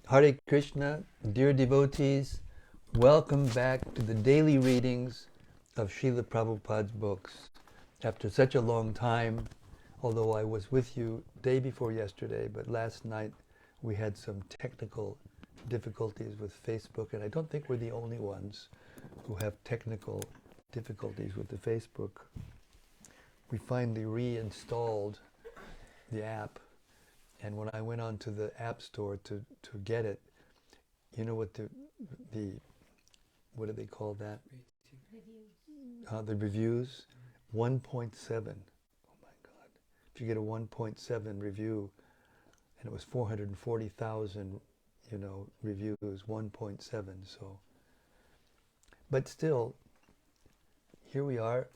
Hare Krishna, dear devotees, welcome back to the daily readings of Srila Prabhupada's books. After such a long time, although I was with you day before yesterday, but last night we had some technical difficulties with Facebook, and I don't think we're the only ones who have technical difficulties with the Facebook. We finally reinstalled the app, and when I went onto the app store to get it, you know what the what do they call that? The reviews, 1.7. Oh my God! If you get a 1.7 review, and it was 440,000, reviews, 1.7. So, but still, here we are,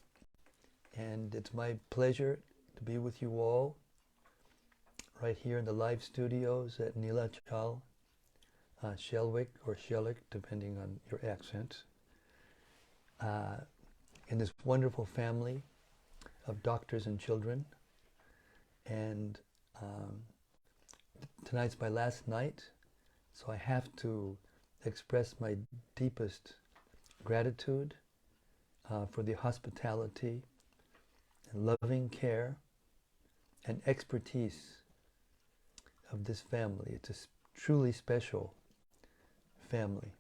and it's my pleasure to be with you all right here in the live studios at Nilachal, Shelwick or Shellick, depending on your accent, in this wonderful family of doctors and children. And tonight's my last night, so I have to express my deepest gratitude for the hospitality and loving care and expertise of this family. It's a truly special family,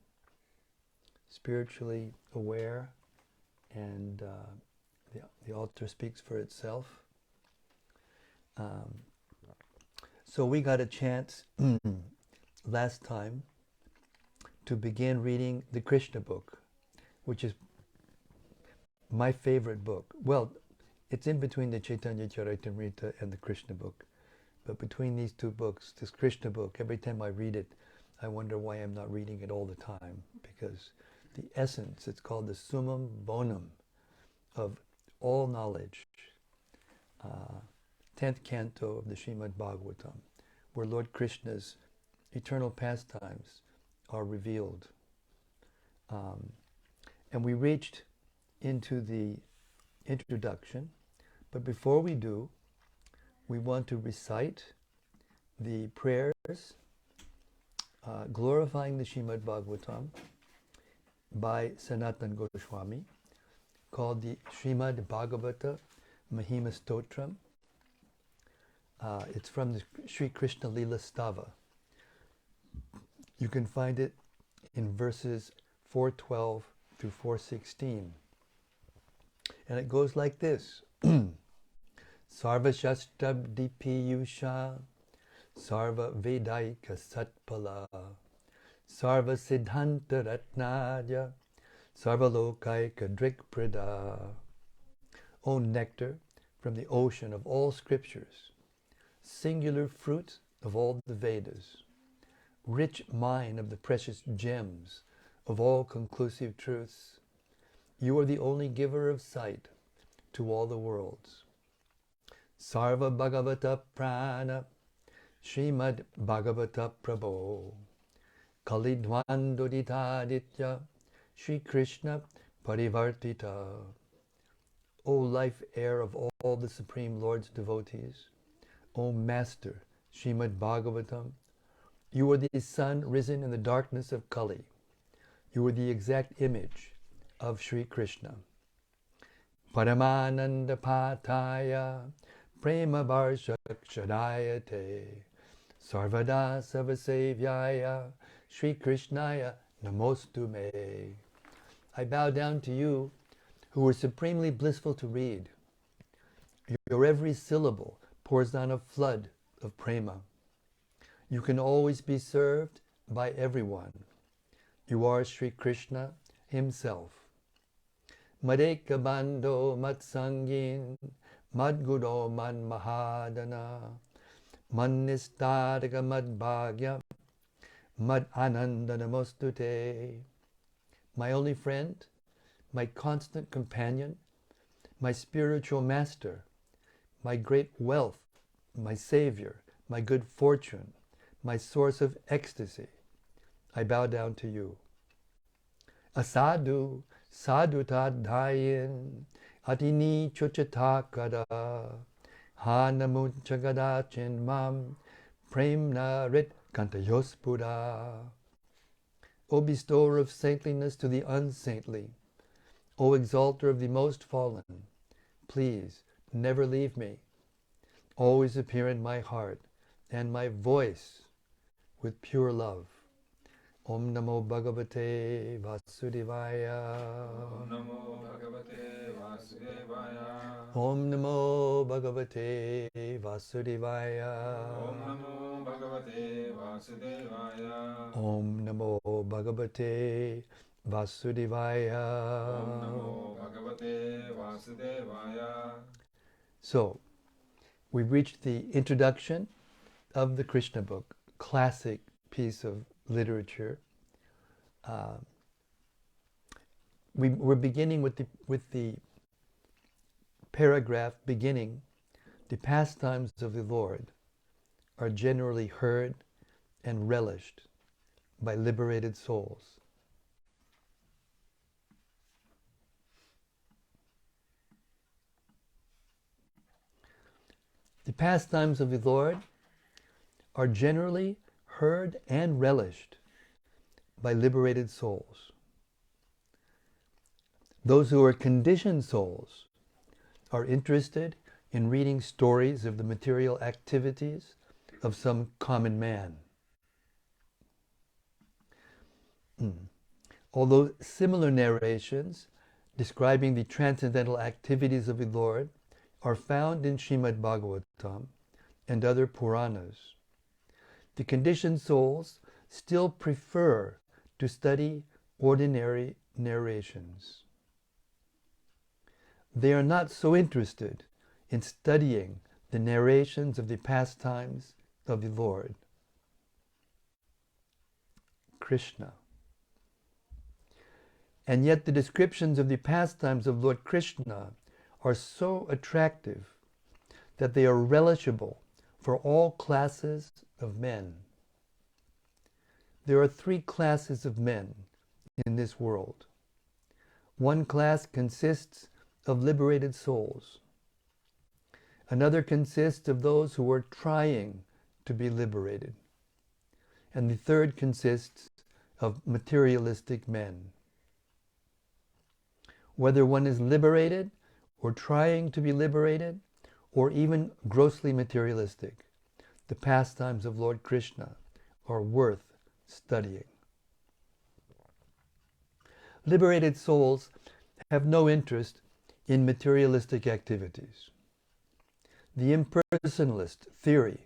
spiritually aware, and the altar speaks for itself. So we got a chance last time to begin reading the Krishna book, which is my favorite book. Well, it's in between the Chaitanya Charitamrita and the Krishna book. But between these two books, this Krishna book, every time I read it, I wonder why I'm not reading it all the time. Because the essence, it's called the summum bonum of all knowledge. 10th canto of the Srimad Bhagavatam, where Lord Krishna's eternal pastimes are revealed. And we reached into the introduction, but before we do, we want to recite the prayers glorifying the Srimad Bhagavatam by Sanatana Goswami, called the Srimad Bhagavata Mahima Stotram. It's from the Sri Krishna Lila Stava. You can find it in verses 412 through 416. And it goes like this. Sarva Shastabdi Piyusha, Sarva Vedaika Satpala, Sarva Siddhanta Ratnaya, Sarva Lokaika Drikprada. O nectar from the ocean of all scriptures, singular fruit of all the Vedas, rich mine of the precious gems of all conclusive truths, you are the only giver of sight to all the worlds. Sarva Bhagavata Prana, Srimad Bhagavata Prabho, Kalidwandoditaditya, Sri Krishna Parivartita. O life air of all the Supreme Lord's devotees, O Master Srimad Bhagavatam, you are the sun risen in the darkness of Kali. You are the exact image of Sri Krishna. Paramananda Pataya, Prema Varshakshadayate, Sarvada Savasevyaya, Sri Krishnaya Namostume. I bow down to you, who are supremely blissful to read. Your every syllable pours down a flood of prema. You can always be served by everyone. You are Sri Krishna himself. Madeka Bando Matsangin, Madguro Man Mahadana, Manistadaka Madbhagya, Mad Ananda Namostute. My only friend, my constant companion, my spiritual master, my great wealth, my savior, my good fortune, my source of ecstasy, I bow down to you. Asadu, sadhutadhayin, atini chochatakada, hanamunchagadachin mam, premna rit Kantayos Buddha. O bestower of saintliness to the unsaintly, O exalter of the most fallen, please never leave me. Always appear in my heart and my voice with pure love. Om Namo Bhagavate Vasudevaya. Om Namo Bhagavate Vasudevaya. Om Namo Bhagavate Vasudevaya. Om Namo Bhagavate Vasudevaya. Om Namo Bhagavate Vasudevaya. Om Namo Bhagavate Vasudevaya. So, we've reached the introduction of the Krishna book, classic piece of literature. We're beginning with the paragraph beginning, the pastimes of the Lord are generally heard and relished by liberated souls. The pastimes of the Lord are generally heard and relished by liberated souls. Those who are conditioned souls are interested in reading stories of the material activities of some common man. Although similar narrations describing the transcendental activities of the Lord are found in Srimad Bhagavatam and other Puranas, the conditioned souls still prefer to study ordinary narrations. They are not so interested in studying the narrations of the pastimes of the Lord, Krishna. And yet the descriptions of the pastimes of Lord Krishna are so attractive that they are relishable for all classes of men. There are three classes of men in this world. One class consists of liberated souls. Another consists of those who are trying to be liberated. And the third consists of materialistic men. Whether one is liberated or trying to be liberated, or even grossly materialistic, the pastimes of Lord Krishna are worth studying. Liberated souls have no interest in materialistic activities. The impersonalist theory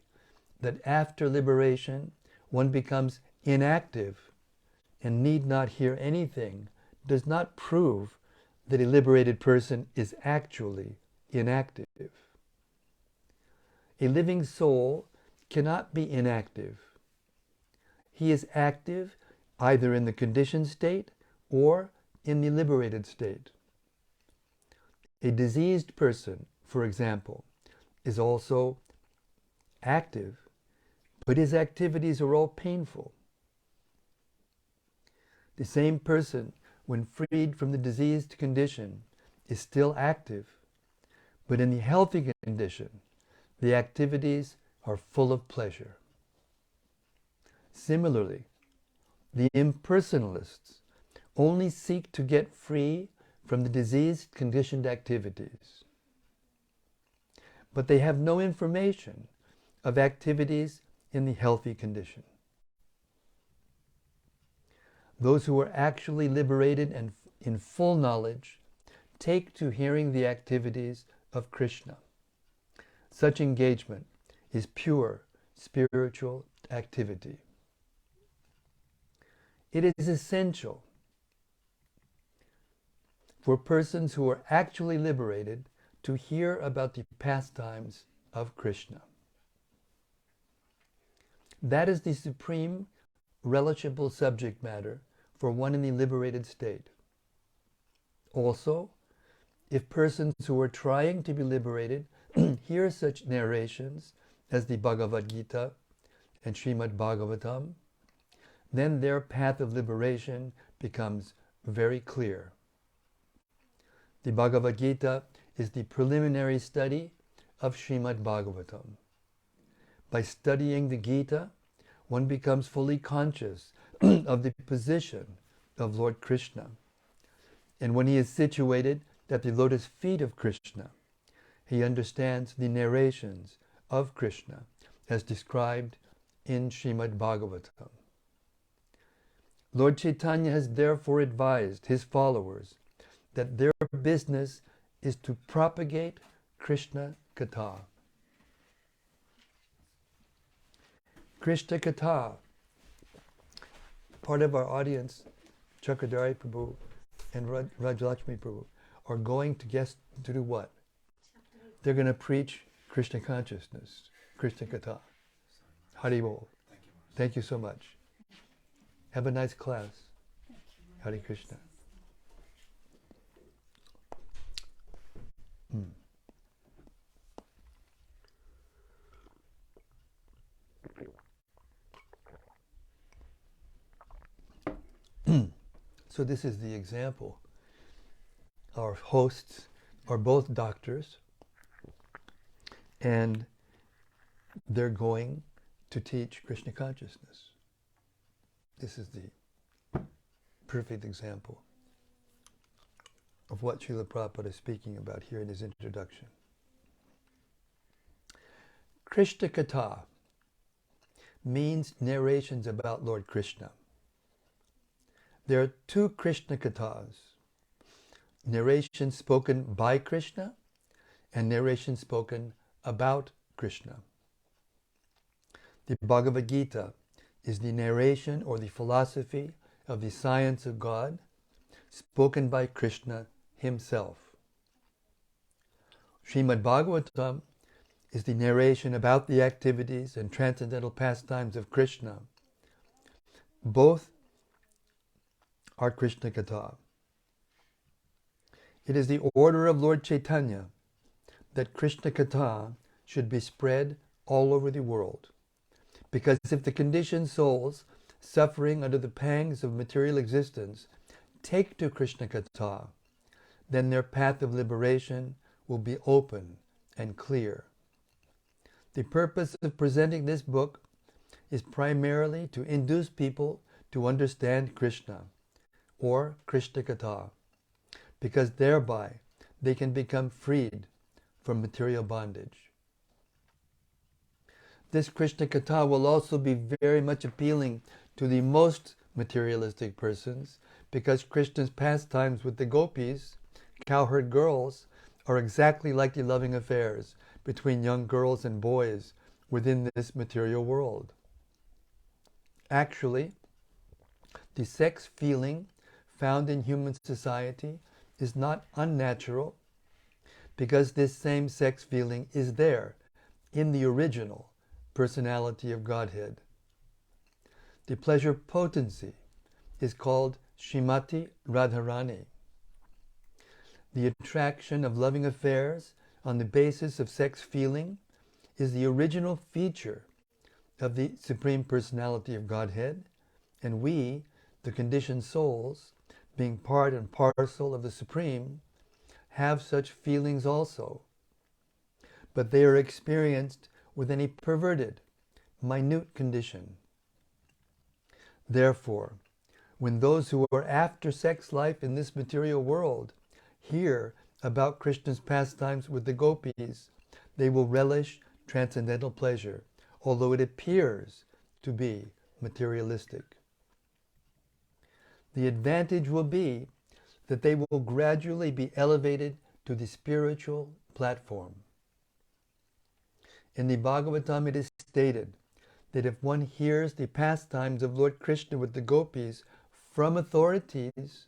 that after liberation one becomes inactive and need not hear anything does not prove that a liberated person is actually inactive. A living soul cannot be inactive. He is active either in the conditioned state or in the liberated state. A diseased person, for example, is also active, but his activities are all painful. The same person, when freed from the diseased condition, is still active, but in the healthy condition, the activities are full of pleasure. Similarly, the impersonalists only seek to get free from the diseased conditioned activities, but they have no information of activities in the healthy condition. Those who are actually liberated and in full knowledge take to hearing the activities of Krishna. Such engagement is pure spiritual activity. It is essential for persons who are actually liberated to hear about the pastimes of Krishna. That is the supreme relishable subject matter for one in the liberated state. Also, if persons who are trying to be liberated hear such narrations as the Bhagavad Gita and Srimad Bhagavatam, then their path of liberation becomes very clear. The Bhagavad Gita is the preliminary study of Srimad Bhagavatam. By studying the Gita, one becomes fully conscious of the position of Lord Krishna. And when he is situated at the lotus feet of Krishna, he understands the narrations of Krishna as described in Srimad Bhagavatam. Lord Chaitanya has therefore advised his followers that their business is to propagate Krishna Katha. Krishna Katha, part of our audience, Chakradhari Prabhu and Rajalakshmi Prabhu, are going to do what? They're going to preach Krishna consciousness, Krishna Katha. Hari Bol. Thank you so much. Have a nice class. Hare Krishna. So this is the example. Our hosts are both doctors, and they're going to teach Krishna consciousness. This is the perfect example of what Srila Prabhupada is speaking about here in his introduction. Krishna Katha means narrations about Lord Krishna. There are two Krishna Kathas, narrations spoken by Krishna and narrations spoken about Krishna. The Bhagavad Gita is the narration or the philosophy of the science of God spoken by Krishna himself. Srimad Bhagavatam is the narration about the activities and transcendental pastimes of Krishna. Both are Krishna Katha. It is the order of Lord Chaitanya that Krishna Katha should be spread all over the world. Because if the conditioned souls suffering under the pangs of material existence take to Krishna Katha, then their path of liberation will be open and clear. The purpose of presenting this book is primarily to induce people to understand Krishna, or Krishna Katha, because thereby they can become freed from material bondage. This Krishna Katha will also be very much appealing to the most materialistic persons, because Krishna's pastimes with the gopis, cowherd girls, are exactly like the loving affairs between young girls and boys within this material world. Actually, the sex feeling found in human society is not unnatural, because this same sex feeling is there in the original personality of Godhead. The pleasure potency is called Shrimati Radharani. The attraction of loving affairs on the basis of sex feeling is the original feature of the Supreme Personality of Godhead, and we, the conditioned souls, being part and parcel of the Supreme, have such feelings also. But they are experienced within a perverted, minute condition. Therefore, when those who are after sex life in this material world hear about Krishna's pastimes with the gopis, they will relish transcendental pleasure, although it appears to be materialistic. The advantage will be that they will gradually be elevated to the spiritual platform. In the Bhagavatam it is stated that if one hears the pastimes of Lord Krishna with the gopis from authorities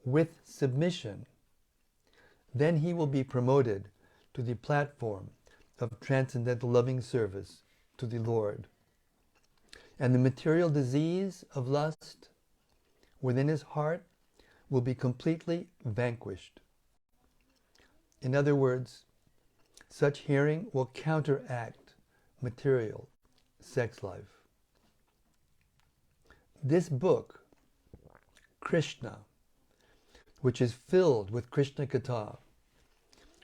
with submission, then he will be promoted to the platform of transcendental loving service to the Lord. And the material disease of lust within his heart will be completely vanquished. In other words, such hearing will counteract material sex life. This book, Krishna, which is filled with Krishna Katha,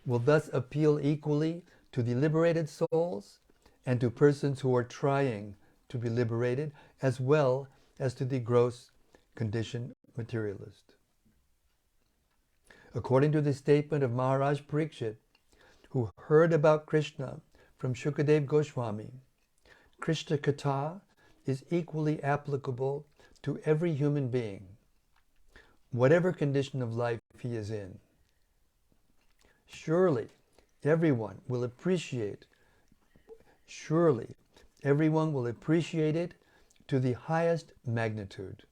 will thus appeal equally to the liberated souls and to persons who are trying to be liberated, as well as to the gross conditioned materialist. According to the statement of Maharaj Parikshit, who heard about Krishna from Shukadev Goswami, Krishna Katha is equally applicable to every human being, whatever condition of life he is in. Surely everyone will appreciate it to the highest magnitude.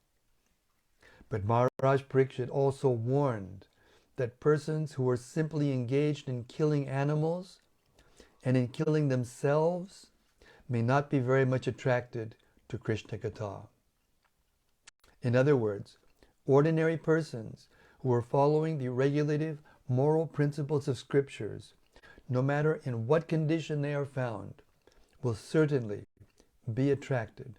But Maharaj Parikshit also warned that persons who are simply engaged in killing animals and in killing themselves may not be very much attracted to Krishna Katha. In other words, ordinary persons who are following the regulative moral principles of scriptures, no matter in what condition they are found, will certainly be attracted,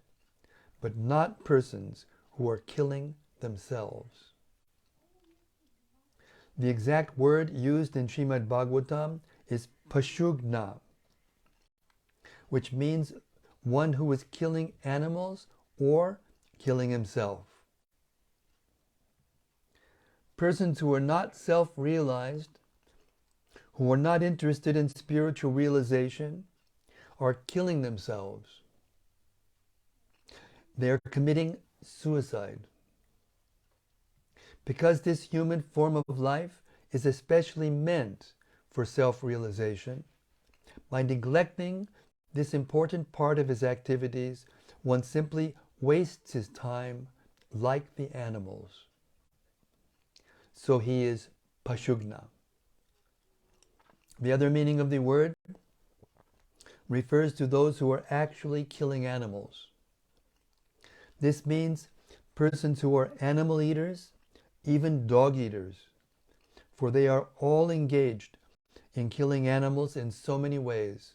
but not persons who are killing themselves. The exact word used in Srimad Bhagavatam is pashugna, which means one who is killing animals or killing himself. Persons who are not self-realized, who are not interested in spiritual realization, are killing themselves. They are committing suicide. Because this human form of life is especially meant for self-realization, by neglecting this important part of his activities, one simply wastes his time like the animals. So he is pashugna. The other meaning of the word refers to those who are actually killing animals. This means persons who are animal eaters, even dog eaters, for they are all engaged in killing animals in so many ways,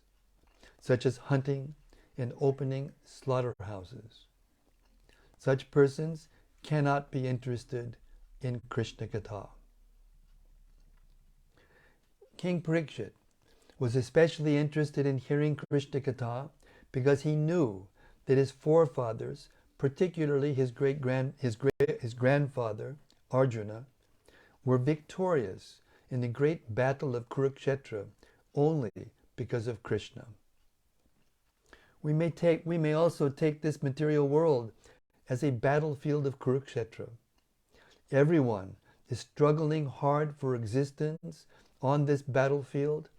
such as hunting and opening slaughterhouses. Such persons cannot be interested in Krishna Katha. King Parikshit was especially interested in hearing Krishna Katha because he knew that his forefathers, particularly his grandfather Arjuna, were victorious in the great battle of Kurukshetra only because of Krishna. We may also take this material world as a battlefield of Kurukshetra. Everyone is struggling hard for existence on this battlefield,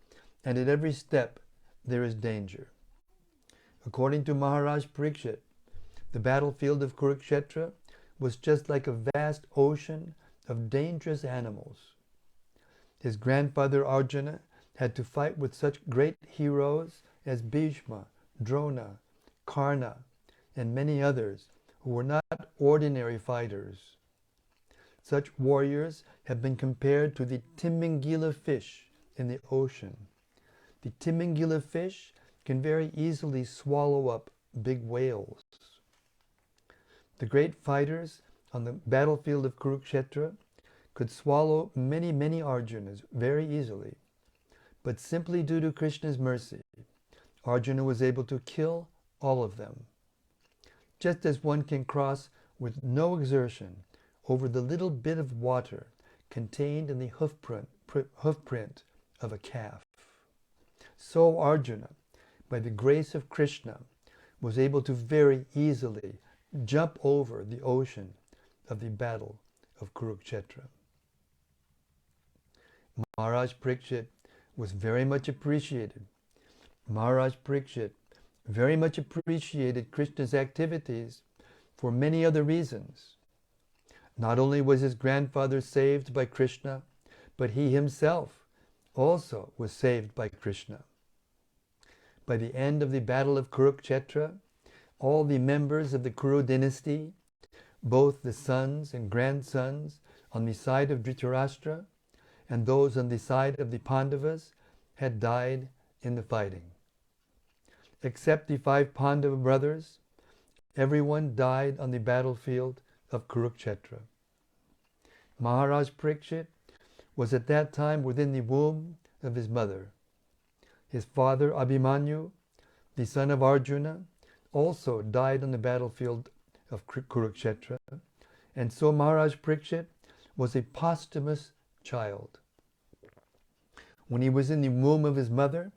and at every step there is danger. According to Maharaj Parikshit, the battlefield of Kurukshetra was just like a vast ocean of dangerous animals. His grandfather Arjuna had to fight with such great heroes as Bhishma, Drona, Karna, and many others who were not ordinary fighters. Such warriors have been compared to the Timingila fish in the ocean. The Timingila fish can very easily swallow up big whales. The great fighters on the battlefield of Kurukshetra could swallow many Arjunas very easily, but simply due to Krishna's mercy, Arjuna was able to kill all of them. Just as one can cross with no exertion over the little bit of water contained in the hoofprint of a calf, so Arjuna, by the grace of Krishna, was able to very easily jump over the ocean of the battle of Kurukshetra. Maharaj Parikshit was very much appreciated. Maharaj Parikshit very much appreciated Krishna's activities for many other reasons. Not only was his grandfather saved by Krishna, but he himself also was saved by Krishna. By the end of the battle of Kurukshetra, all the members of the Kuru dynasty, both the sons and grandsons on the side of Dhritarashtra and those on the side of the Pandavas, had died in the fighting. Except the 5 Pandava brothers, everyone died on the battlefield of Kurukshetra. Maharaj Parikshit was at that time within the womb of his mother. His father Abhimanyu, the son of Arjuna, also died on the battlefield of Kurukshetra, and so Maharaj Parikshit was a posthumous child. When he was in the womb of his mother,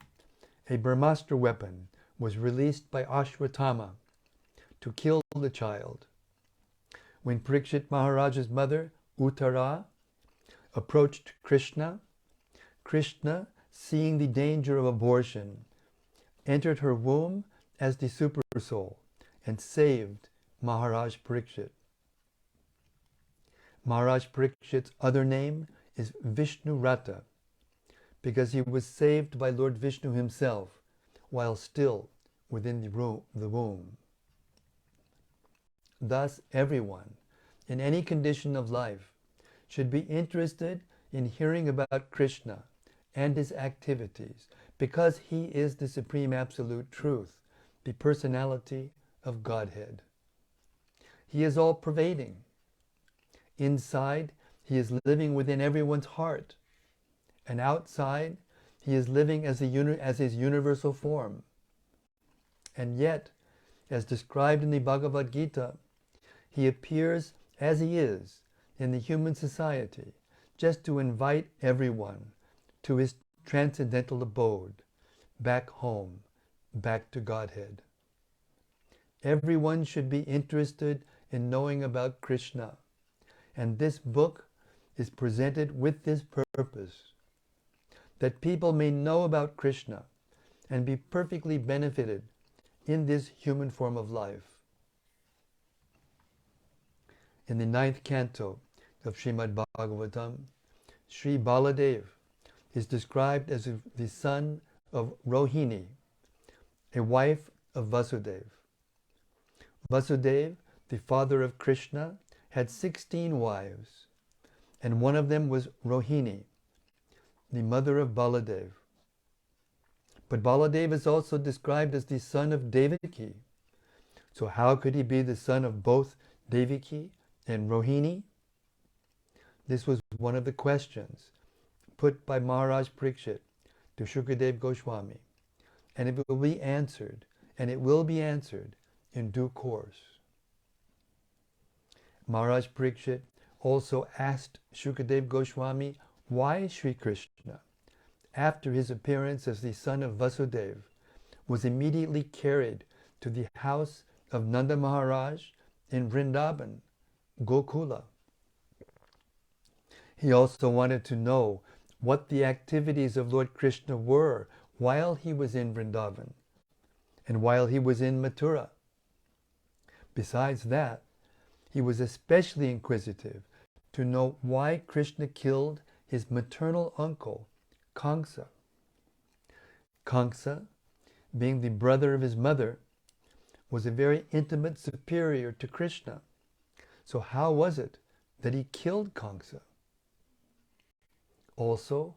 a Brahmastra weapon was released by Ashwatthama to kill the child. When Parikshit Maharaj's mother, Uttara, approached Krishna, Krishna, seeing the danger of abortion, entered her womb as the super soul and saved Maharaj Parikshit. Maharaj Parikshit's other name is Vishnu Rata, because he was saved by Lord Vishnu himself while still within the womb. Thus, everyone, in any condition of life, should be interested in hearing about Krishna and his activities, because he is the Supreme Absolute Truth, the personality of Godhead. He is all-pervading. Inside, he is living within everyone's heart, and outside, he is living as his universal form. And yet, as described in the Bhagavad Gita, he appears as he is in the human society, just to invite everyone to his transcendental abode, back home, back to Godhead. Everyone should be interested in knowing about Krishna, and this book is presented with this purpose, that people may know about Krishna and be perfectly benefited in this human form of life. In the 9th canto of Srimad Bhagavatam, Sri Baladev is described as the son of Rohini, a wife of Vasudeva. Vasudeva, the father of Krishna, had 16 wives, and one of them was Rohini, the mother of Baladev. But Baladev is also described as the son of Devaki. So how could he be the son of both Devaki and Rohini? This was one of the questions put by Maharaj Parikshit to Shukadev Goswami, and it will be answered in due course. Maharaj Parikshit also asked Shukadev Goswami why Sri Krishna, after his appearance as the son of Vasudeva, was immediately carried to the house of Nanda Maharaj in Vrindavan, Gokula. He also wanted to know what the activities of Lord Krishna were while he was in Vrindavan and while he was in Mathura. Besides that, he was especially inquisitive to know why Krishna killed his maternal uncle, Kamsa. Kamsa, being the brother of his mother, was a very intimate superior to Krishna. So how was it that he killed Kamsa? Also,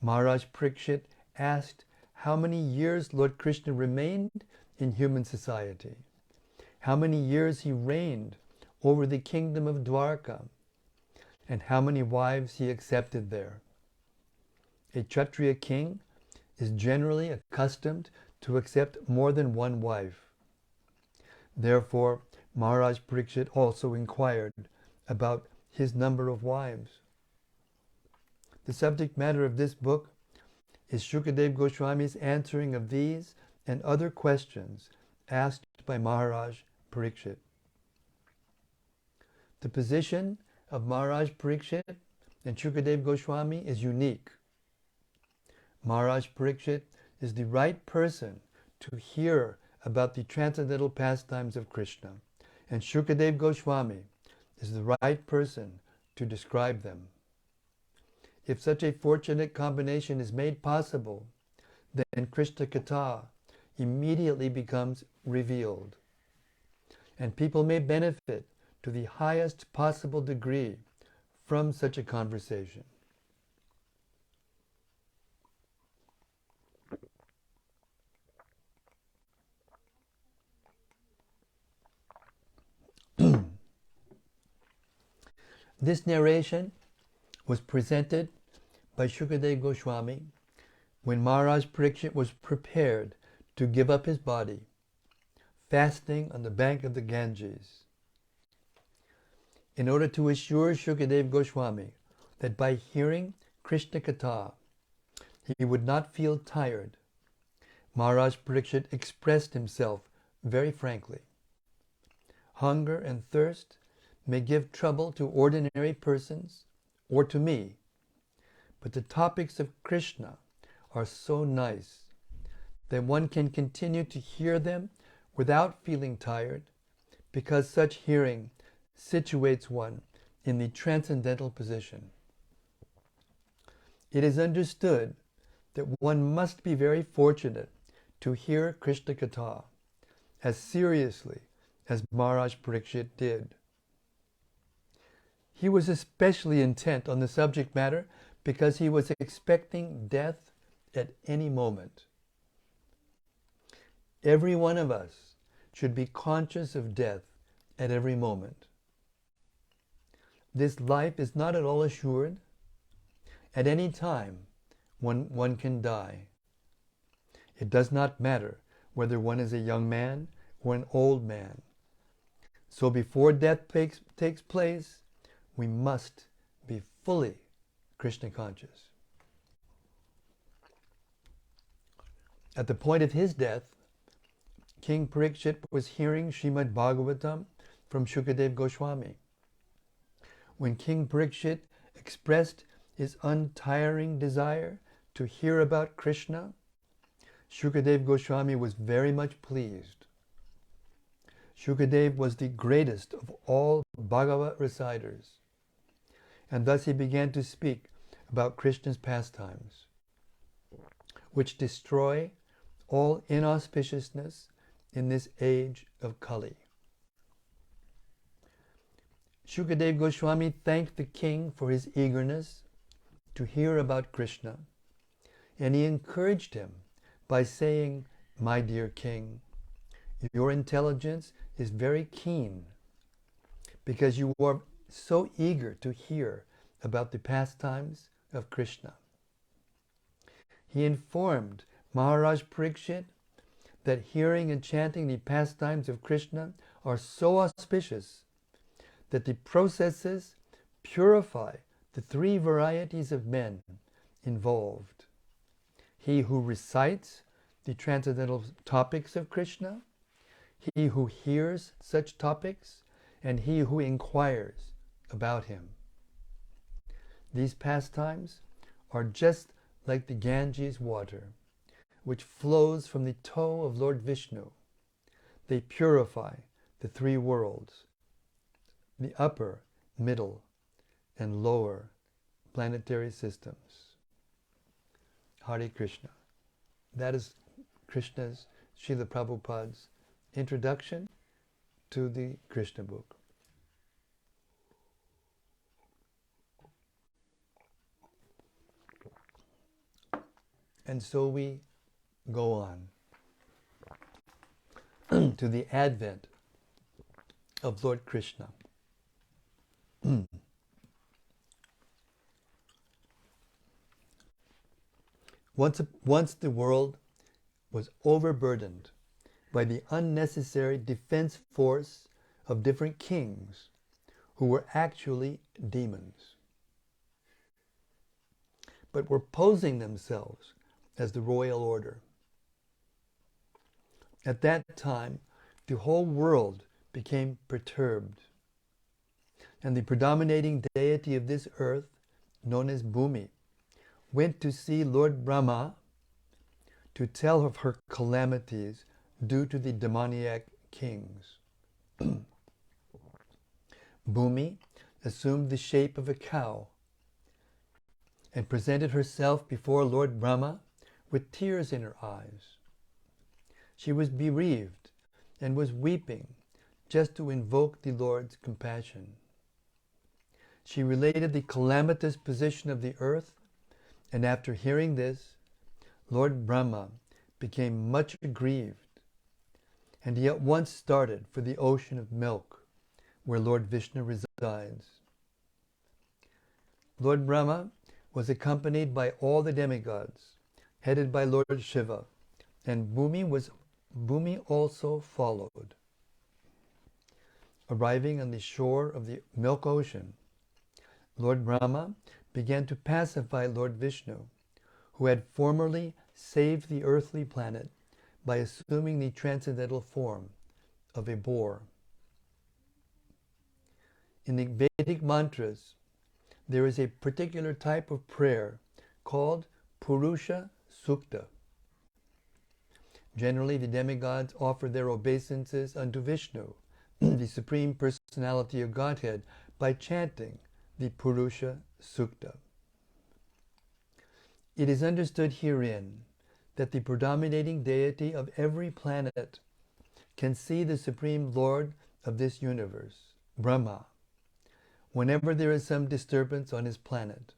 Maharaj Parikshit asked how many years Lord Krishna remained in human society, how many years he reigned over the kingdom of Dwarka, and how many wives he accepted there. A Kshatriya king is generally accustomed to accept more than one wife. Therefore, Maharaj Parikshit also inquired about his number of wives. The subject matter of this book is Shukadev Goswami's answering of these and other questions asked by Maharaj Parikshit. The position of Maharaj Parikshit and Shukadev Goswami is unique. Maharaj Parikshit is the right person to hear about the transcendental pastimes of Krishna, and Shukadev Goswami is the right person to describe them. If such a fortunate combination is made possible, then Krishna Katha immediately becomes revealed, and people may benefit to the highest possible degree from such a conversation. This narration was presented by Shukadev Goswami when Maharaj Parikshit was prepared to give up his body fasting on the bank of the Ganges, in order to assure Shukadev Goswami that by hearing Krishna Katha, he would not feel tired. Maharaj Parikshit expressed himself very frankly. Hunger and thirst may give trouble to ordinary persons or to me, but the topics of Krishna are so nice that one can continue to hear them without feeling tired, because such hearing situates one in the transcendental position. It is understood that one must be very fortunate to hear Krishna Katha as seriously as Maharaj Parikshit did. He was especially intent on the subject matter because he was expecting death at any moment. Every one of us should be conscious of death at every moment. This life is not at all assured. At any time, one can die. It does not matter whether one is a young man or an old man. So before death takes place, we must be fully Krishna conscious. At the point of his death, King Parikshit was hearing Srimad Bhagavatam from Shukadev Goswami. When King Parikshit expressed his untiring desire to hear about Krishna, Shukadev Goswami was very much pleased. Shukadev was the greatest of all Bhagavat reciters, and thus he began to speak about Krishna's pastimes, which destroy all inauspiciousness in this age of Kali. Shukadev Goswami thanked the king for his eagerness to hear about Krishna, and he encouraged him by saying, "My dear king, your intelligence is very keen because you are so eager to hear about the pastimes of Krishna." He informed Maharaj Parikshit that hearing and chanting the pastimes of Krishna are so auspicious that the processes purify the three varieties of men involved: he who recites the transcendental topics of Krishna, he who hears such topics, and he who inquires about him. These pastimes are just like the Ganges water, which flows from the toe of Lord Vishnu. They purify the three worlds, the upper, middle, and lower planetary systems. Hare Krishna. That is Krishna's, Srila Prabhupada's introduction to the Krishna book. And so we go on to the advent of Lord Krishna. Once the world was overburdened by the unnecessary defense force of different kings who were actually demons, but were posing themselves as the royal order. At that time, the whole world became perturbed, and the predominating deity of this earth, known as Bhumi, went to see Lord Brahma to tell of her calamities due to the demoniac kings. Bhumi assumed the shape of a cow and presented herself before Lord Brahma with tears in her eyes. She was bereaved and was weeping just to invoke the Lord's compassion. She related the calamitous position of the earth, and after hearing this, Lord Brahma became much aggrieved, and he at once started for the ocean of milk, where Lord Vishnu resides. Lord Brahma was accompanied by all the demigods, headed by Lord Shiva, and Bhumi was Bhumi also followed. Arriving on the shore of the Milk Ocean, Lord Brahma began to pacify Lord Vishnu, who had formerly saved the earthly planet by assuming the transcendental form of a boar. In the Vedic mantras, there is a particular type of prayer called Purusha Sukta. Generally, the demigods offer their obeisances unto Vishnu, the Supreme Personality of Godhead, by chanting the Purusha Sukta. It is understood herein that the predominating deity of every planet can see the Supreme Lord of this universe, Brahma, whenever there is some disturbance on his planet.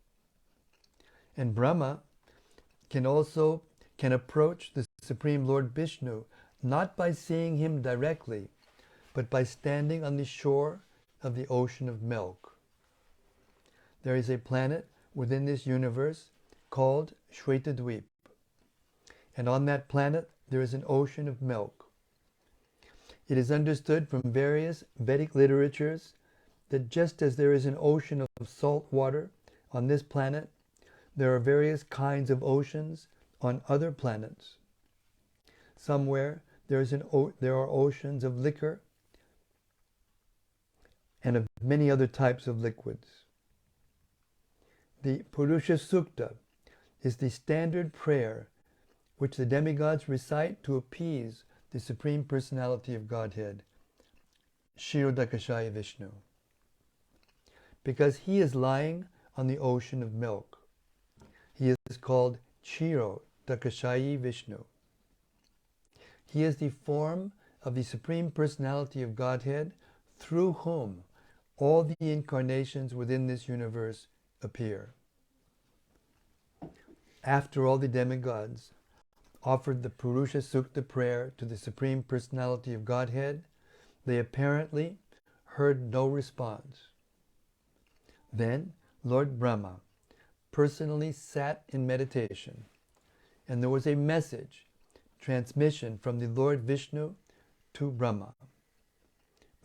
And Brahma can approach the Supreme Lord Vishnu not by seeing him directly, but by standing on the shore of the ocean of milk. There is a planet within this universe called Shvetadweep, and on that planet there is an ocean of milk. It is understood from various Vedic literatures that just as there is an ocean of salt water on this planet, there are various kinds of oceans on other planets. Somewhere there are oceans of liquor and of many other types of liquids. The Purusha Sukta is the standard prayer which the demigods recite to appease the Supreme Personality of Godhead, Kshirodakashayi Vishnu, because he is lying on the ocean of milk. He is called Kshirodakashayi Vishnu. He is the form of the Supreme Personality of Godhead through whom all the incarnations within this universe appear. After all the demigods offered the Purusha Sukta prayer to the Supreme Personality of Godhead, they apparently heard no response. Then Lord Brahma personally sat in meditation, and there was a transmission from the Lord Vishnu to Brahma.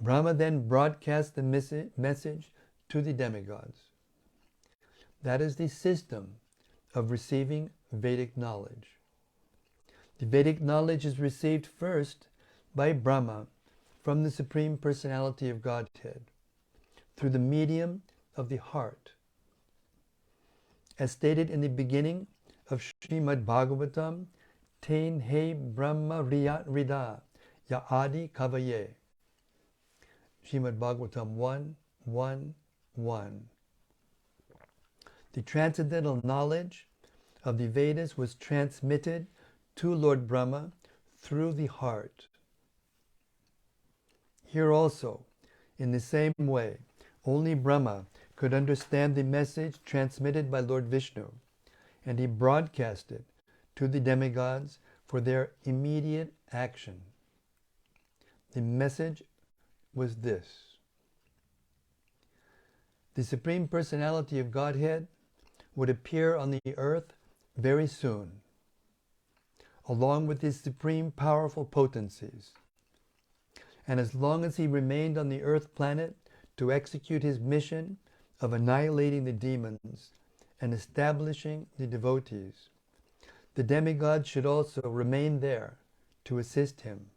Brahma then broadcast the message to the demigods. That is the system of receiving Vedic knowledge. The Vedic knowledge is received first by Brahma from the Supreme Personality of Godhead through the medium of the heart. As stated in the beginning of Srimad Bhagavatam, Ten He Brahma Riyat Rida Ya Adi Kavaye. Srimad Bhagavatam 1:1:1. The transcendental knowledge of the Vedas was transmitted to Lord Brahma through the heart. Here also, in the same way, only Brahma could understand the message transmitted by Lord Vishnu, and he broadcast it to the demigods for their immediate action. The message was this: the Supreme Personality of Godhead would appear on the earth very soon, along with his supreme powerful potencies. And as long as he remained on the earth planet to execute his mission of annihilating the demons and establishing the devotees, the demigods should also remain there to assist him.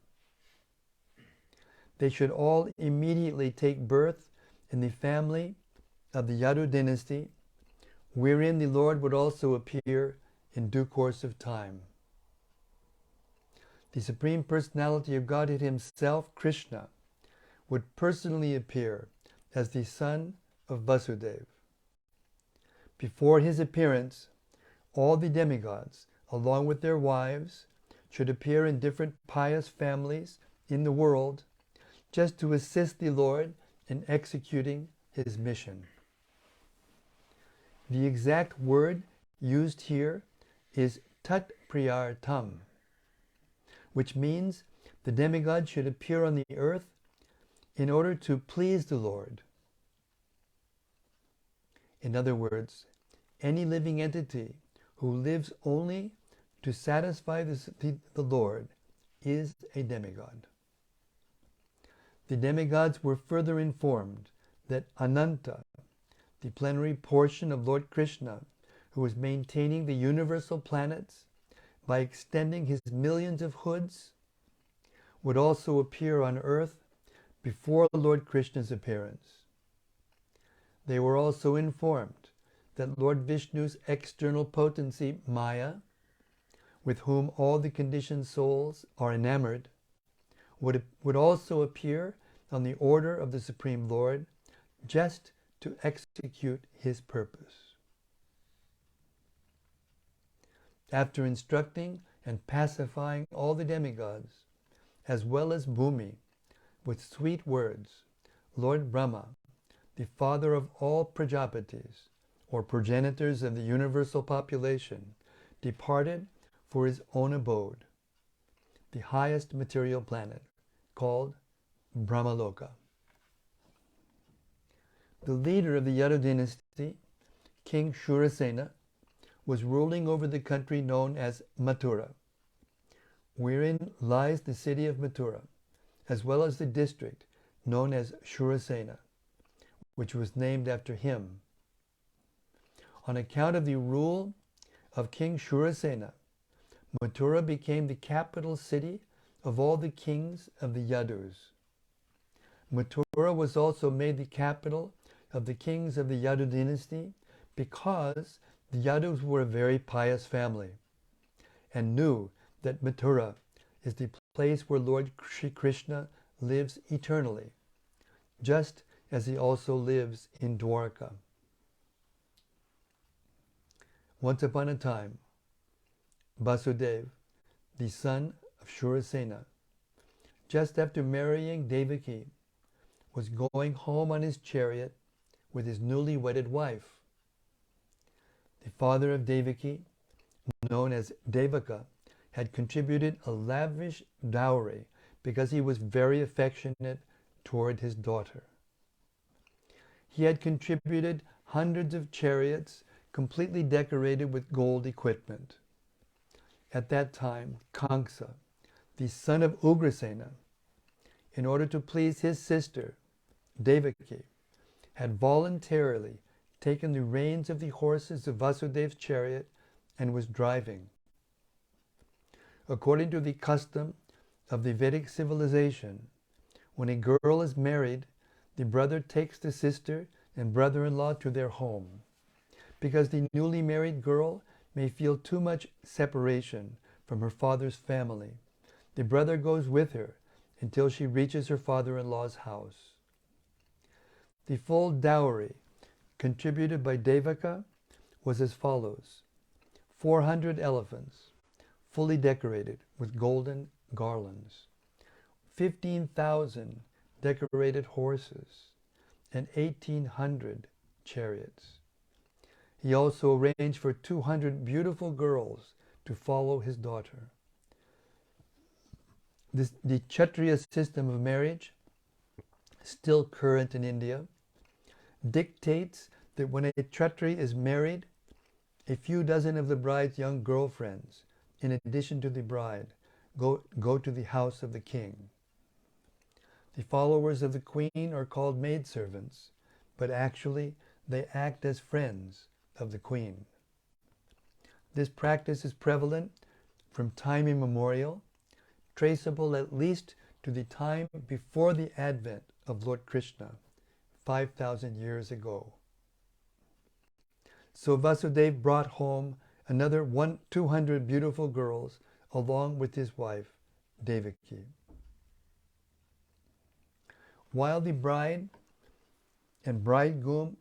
They should all immediately take birth in the family of the Yadu dynasty, wherein the Lord would also appear in due course of time. The Supreme Personality of Godhead himself, Krishna, would personally appear as the son of Vasudeva. Before his appearance, all the demigods, along with their wives, should appear in different pious families in the world, just to assist the Lord in executing his mission. The exact word used here is tat priyartam, which means the demigod should appear on the earth in order to please the Lord. In other words, any living entity who lives only to satisfy the Lord is a demigod. The demigods were further informed that Ananta, the plenary portion of Lord Krishna, who was maintaining the universal planets by extending his millions of hoods, would also appear on earth before Lord Krishna's appearance. They were also informed that Lord Vishnu's external potency, Maya, with whom all the conditioned souls are enamored, would also appear on the order of the Supreme Lord, just to execute his purpose. After instructing and pacifying all the demigods, as well as Bhumi, with sweet words, Lord Brahma, the father of all Prajapatis, or progenitors of the universal population, departed for his own abode, the highest material planet, called Brahmaloka. The leader of the Yadu dynasty, King Shurasena, was ruling over the country known as Mathura, wherein lies the city of Mathura, as well as the district known as Shurasena, which was named after him. On account of the rule of King Shurasena, Mathura became the capital city of all the kings of the Yadus. Mathura was also made the capital of the kings of the Yadu dynasty because the Yadus were a very pious family and knew that Mathura is the place where Lord Shri Krishna lives eternally, just as he also lives in Dwarka. Once upon a time, Vasudeva, the son of Shurasena, just after marrying Devaki, was going home on his chariot with his newly wedded wife. The father of Devaki, known as Devaka, had contributed a lavish dowry because he was very affectionate toward his daughter. He had contributed hundreds of chariots completely decorated with gold equipment. At that time, Kamsa, the son of Ugrasena, in order to please his sister, Devaki, had voluntarily taken the reins of the horses of Vasudeva's chariot and was driving. According to the custom of the Vedic civilization, when a girl is married, the brother takes the sister and brother-in-law to their home, because the newly married girl may feel too much separation from her father's family. The brother goes with her until she reaches her father-in-law's house. The full dowry contributed by Devaka was as follows: 400 elephants, fully decorated with golden garlands, 15,000 decorated horses, and 1,800 chariots. He also arranged for 200 beautiful girls to follow his daughter. The Kshatriya system of marriage, still current in India, dictates that when a Kshatriya is married, a few dozen of the bride's young girlfriends, in addition to the bride, go to the house of the king. The followers of the queen are called maidservants, but actually they act as friends of the queen. This practice is prevalent from time immemorial, traceable at least to the time before the advent of Lord Krishna, 5,000 years ago. So Vasudeva brought home another 200 beautiful girls along with his wife, Devaki. While the bride and bridegroom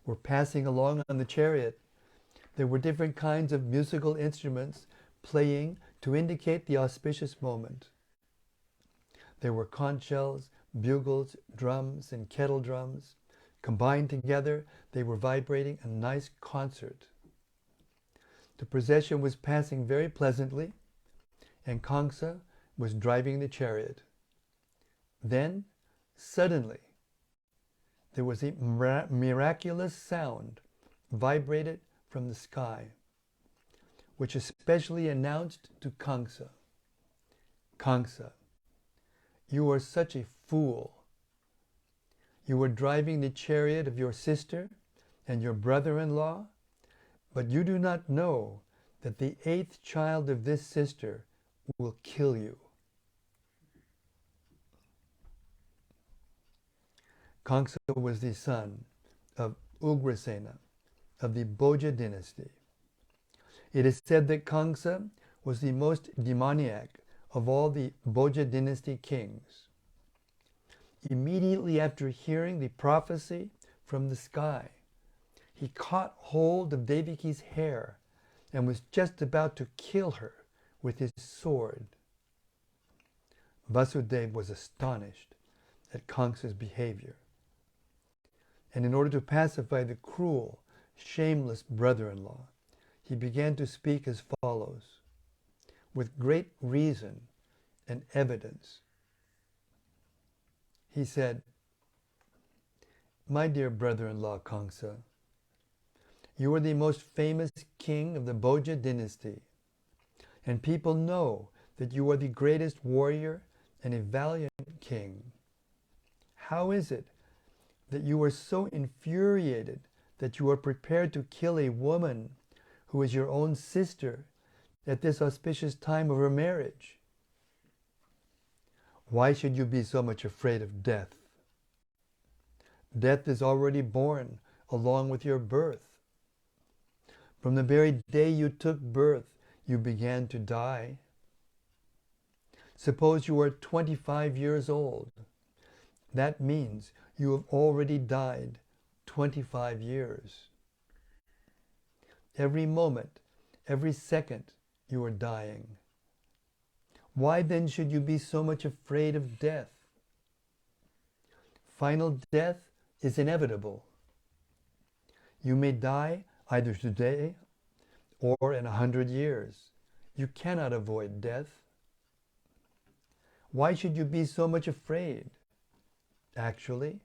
were passing along on the chariot, there were different kinds of musical instruments playing to indicate the auspicious moment. There were conch shells, bugles, drums, and kettle drums. Combined together, they were vibrating a nice concert. The procession was passing very pleasantly, and Kamsa was driving the chariot. Then, suddenly, there was a miraculous sound vibrated from the sky. which especially announced to Kamsa, Kamsa, you are such a fool. You were driving the chariot of your sister and your brother-in-law, but you do not know that the 8th child of this sister will kill you. Kamsa was the son of Ugrasena of the Bhoja dynasty. It is said that Kamsa was the most demoniac of all the Bhoja dynasty kings. Immediately after hearing the prophecy from the sky, he caught hold of Devaki's hair and was just about to kill her with his sword. Vasudeva was astonished at Kamsa's behavior, and in order to pacify the cruel, shameless brother-in-law, he began to speak as follows, with great reason and evidence. He said, "My dear brother-in-law Kamsa, you are the most famous king of the Bhoja dynasty, and people know that you are the greatest warrior and a valiant king. How is it that you are so infuriated that you are prepared to kill a woman who is your own sister at this auspicious time of her marriage? Why should you be so much afraid of death? Death is already born along with your birth. From the very day you took birth, you began to die. Suppose you are 25 years old. That means you have already died 25 years. Every moment, every second, you are dying. Why then should you be so much afraid of death? Final death is inevitable. You may die either today or in 100 years. You cannot avoid death. Why should you be so much afraid? Actually,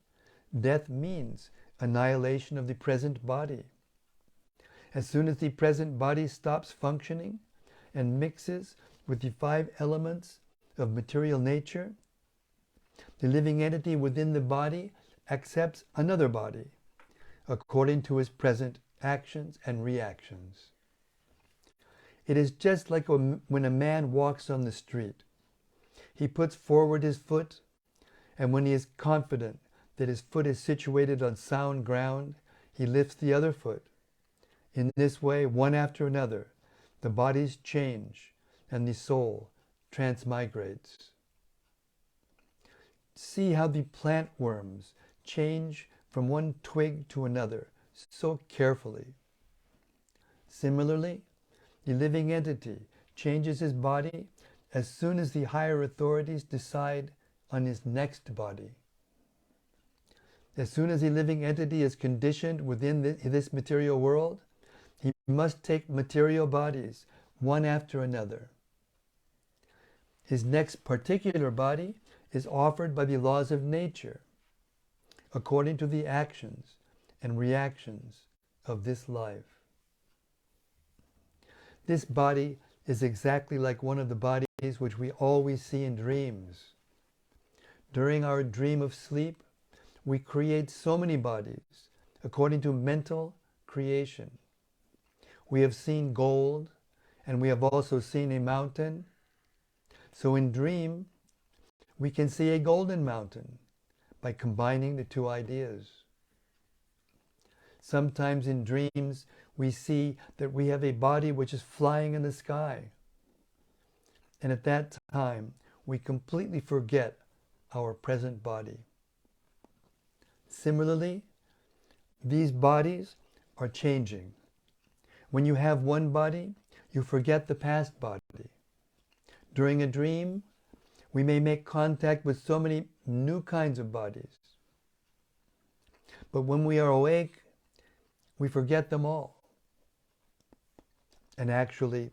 death means annihilation of the present body. As soon as the present body stops functioning and mixes with the 5 elements of material nature, the living entity within the body accepts another body according to his present actions and reactions. It is just like when a man walks on the street. He puts forward his foot, and when he is confident that his foot is situated on sound ground, he lifts the other foot. In this way, one after another, the bodies change and the soul transmigrates. See how the plant worms change from one twig to another so carefully. Similarly, the living entity changes his body as soon as the higher authorities decide on his next body. As soon as the living entity is conditioned within this material world, he must take material bodies one after another. His next particular body is offered by the laws of nature, according to the actions and reactions of this life. This body is exactly like one of the bodies which we always see in dreams. During our dream of sleep, we create so many bodies according to mental creation. We have seen gold, and we have also seen a mountain. So in dream, we can see a golden mountain by combining the 2 ideas. Sometimes in dreams, we see that we have a body which is flying in the sky. And at that time, we completely forget our present body. Similarly, these bodies are changing. When you have one body, you forget the past body. During a dream, we may make contact with so many new kinds of bodies. But when we are awake, we forget them all. And actually,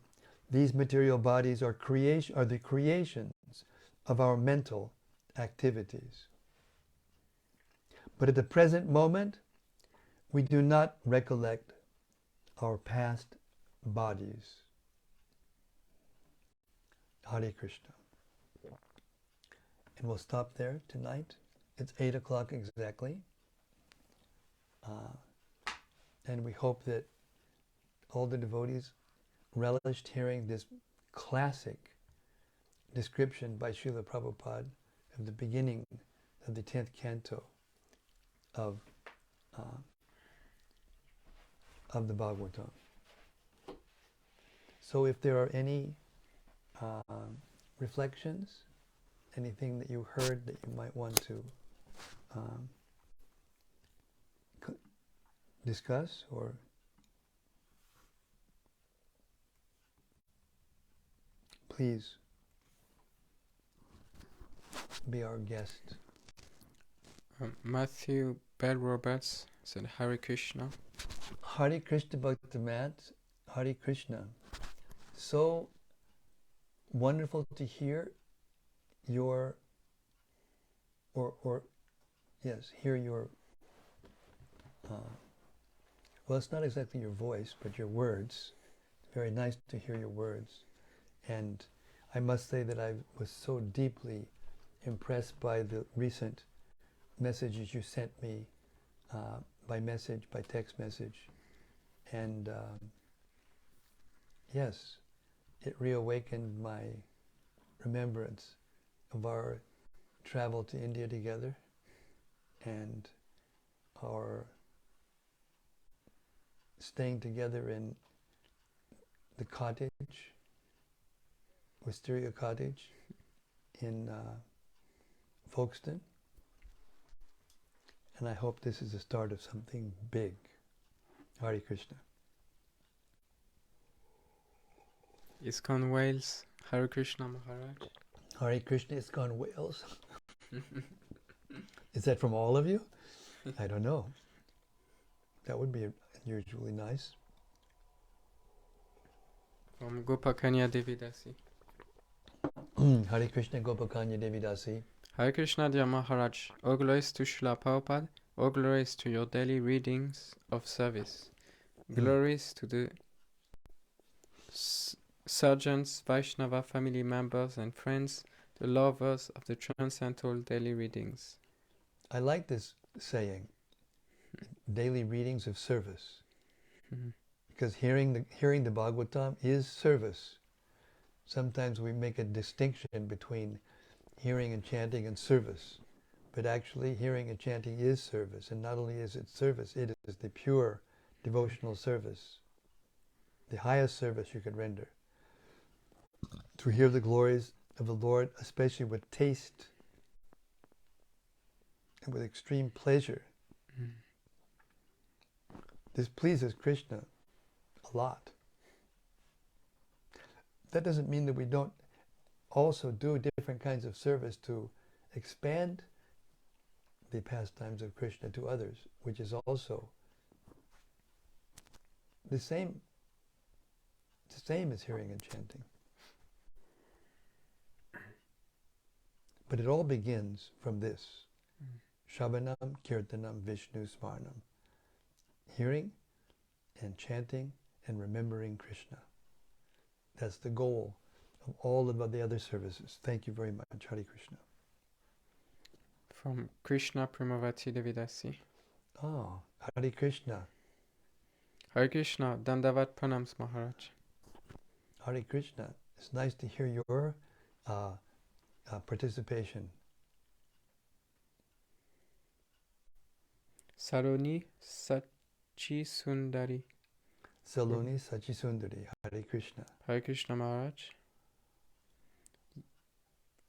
these material bodies are the creations of our mental activities. But at the present moment, we do not recollect our past bodies. Hare Krishna. And we'll stop there tonight. It's 8 o'clock exactly. And we hope that all the devotees relished hearing this classic description by Srila Prabhupada of the beginning of the 10th canto of the Bhagavatam. So if there are any reflections, anything that you heard that you might want to discuss or please be our guest. Matthew Bell Roberts said Hare Krishna. Hare Krishna Bhaktimat, Hare Krishna. So wonderful to hear your, hear your, well, it's not exactly your voice, but your words. Very nice to hear your words. And I must say that I was so deeply impressed by the recent messages you sent me by message, by text message. And yes, it reawakened my remembrance of our travel to India together and our staying together in the cottage, Wisteria Cottage in Folkestone. And I hope this is the start of something big. Hare Krishna. ISKCON Wales, Hare Krishna Maharaj. Hare Krishna, ISKCON Wales. Is that from all of you? I don't know. That would be unusually nice. From Gopakanya Devidasi. Hare Krishna, Gopakanya Devidasi. Hare Krishna, dear Maharaj. All glories to Srila Prabhupada. All glories to your daily readings of service. Glories to the sergeants, Vaishnava family members and friends, the lovers of the transcendental daily readings. I like this saying, daily readings of service, because hearing the Bhagavatam is service. Sometimes we make a distinction between hearing and chanting and service, but actually hearing and chanting is service, and not only is it service, it is the pure devotional service, the highest service you could render. To hear the glories of the Lord, especially with taste and with extreme pleasure, this pleases Krishna a lot. That doesn't mean that we don't also do different kinds of service to expand the pastimes of Krishna to others, which is also the same as hearing and chanting. But it all begins from this. Shravanam, Kirtanam, Vishnu Smarnam. Hearing and chanting and remembering Krishna. That's the goal of all of the other services. Thank you very much. Hare Krishna. From Krishna Primavati Devidasi. Oh, Hare Krishna. Hare Krishna, Dandavat Pranams Maharaj. Hare Krishna. It's nice to hear your participation. Saroni Sachi Sundari. Saloni Sachisundari. Hare Krishna. Hare Krishna Maharaj.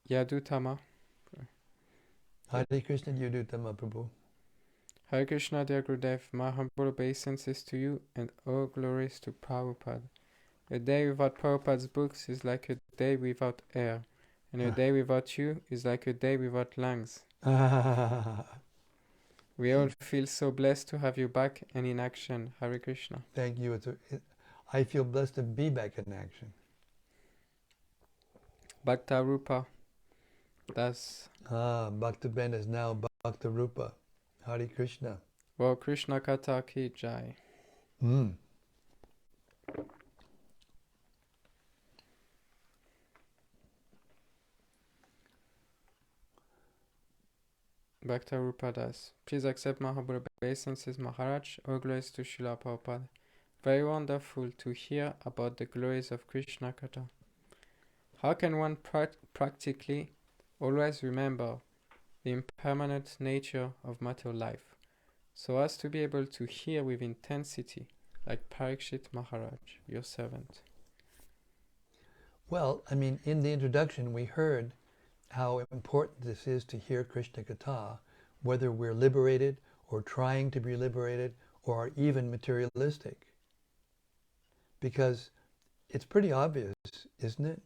Yadutama. Hare Krishna Yudutama Prabhu. Hare Krishna, dear Gurudev, my humble obeisances to you and all glories to Prabhupada. A day without Prabhupada's books is like a day without air, and a day without you is like a day without lungs. We all feel so blessed to have you back and in action. Hare Krishna. Thank you. I feel blessed to be back in action. Bhakta Rupa. Das. Bhakta Ben is now Bhakta Rupa. Hare Krishna. Well, Krishna Katha Ki Jai. Bhakta Rupadas. Please accept my humble obeisances, Maharaj. All glories to Srila Prabhupada. Very wonderful to hear about the glories of Krishna Katha. How can one practically always remember the impermanent nature of material life, so as to be able to hear with intensity, like Parikshit Maharaj, your servant? Well, I mean, in the introduction, we heard how important this is to hear Krishna Katha, whether we're liberated or trying to be liberated or are even materialistic. Because it's pretty obvious, isn't it,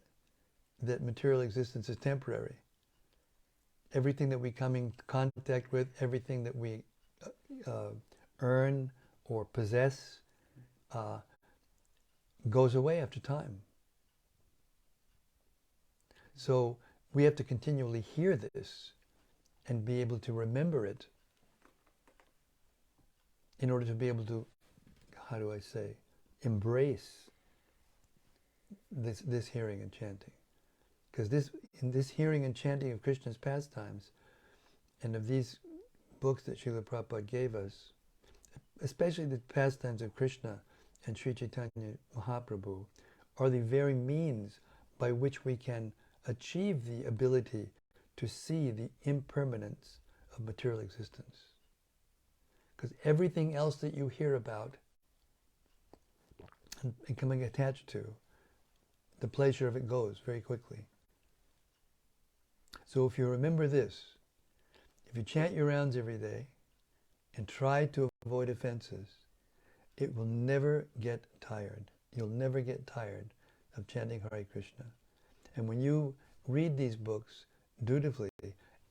that material existence is temporary. Everything that we come in contact with, everything that we earn or possess goes away after time. So we have to continually hear this and be able to remember it in order to be able to, how do I say, embrace this hearing and chanting. Because in this hearing and chanting of Krishna's pastimes and of these books that Srila Prabhupada gave us, especially the pastimes of Krishna and Sri Chaitanya Mahaprabhu, are the very means by which we can achieve the ability to see the impermanence of material existence. Because everything else that you hear about and becoming attached to, the pleasure of it goes very quickly. So if you remember this, if you chant your rounds every day and try to avoid offenses, it will never get tired. You'll never get tired of chanting Hare Krishna. And when you read these books dutifully,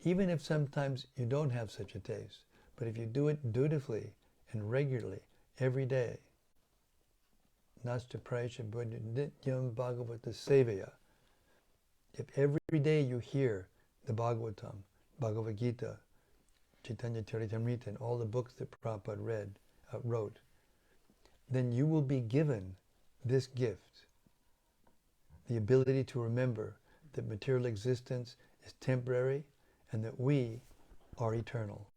even if sometimes you don't have such a taste, but if you do it dutifully and regularly, every day, Nasta Praisha Buddha Nityam Bhagavata Sevaya, if every day you hear the Bhagavatam, Bhagavad Gita, Chaitanya Charitamrita, and all the books that Prabhupada wrote, then you will be given this gift, the ability to remember that material existence is temporary and that we are eternal.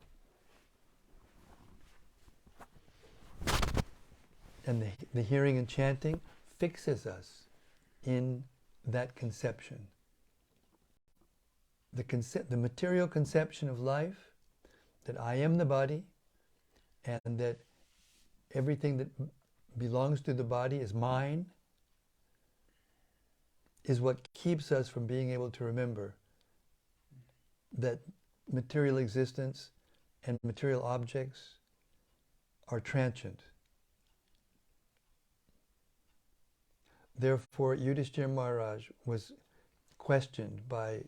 And the hearing and chanting fixes us in that conception. The material conception of life, that I am the body, and that everything that belongs to the body is mine, is what keeps us from being able to remember that material existence and material objects are transient. Therefore, Yudhishthira Maharaj was questioned by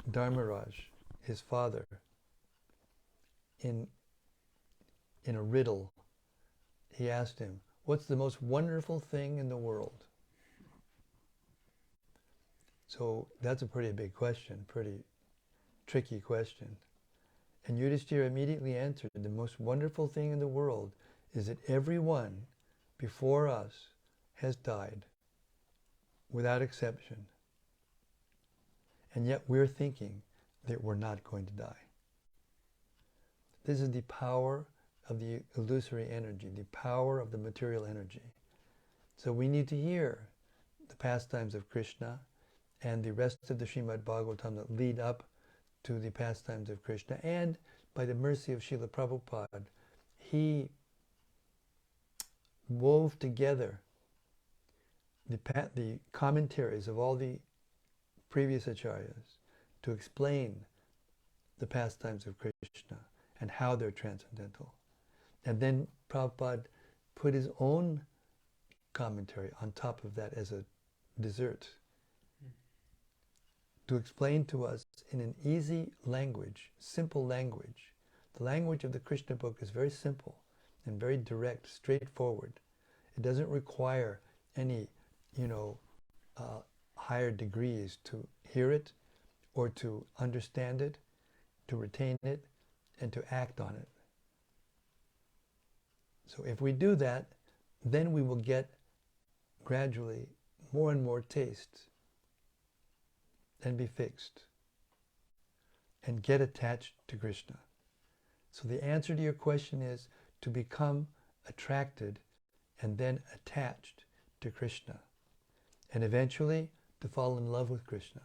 Dharmaraj, his father, in a riddle. He asked him, "What's the most wonderful thing in the world?" So that's a pretty big question, pretty tricky question. And Yudhishthira immediately answered, the most wonderful thing in the world is that everyone before us has died, without exception. And yet we're thinking that we're not going to die. This is the power of the illusory energy, the power of the material energy. So we need to hear the pastimes of Krishna and the rest of the Srimad Bhagavatam that lead up to the pastimes of Krishna. And by the mercy of Srila Prabhupada, he wove together the commentaries of all the previous acharyas to explain the pastimes of Krishna and how they're transcendental. And then Prabhupada put his own commentary on top of that as a dessert to explain to us in an easy language, simple language. The language of the Krishna book is very simple and very direct, straightforward. It doesn't require any, higher degrees to hear it or to understand it, to retain it, and to act on it. So if we do that, then we will get gradually more and more taste and be fixed and get attached to Krishna. So the answer to your question is to become attracted and then attached to Krishna, and eventually to fall in love with Krishna.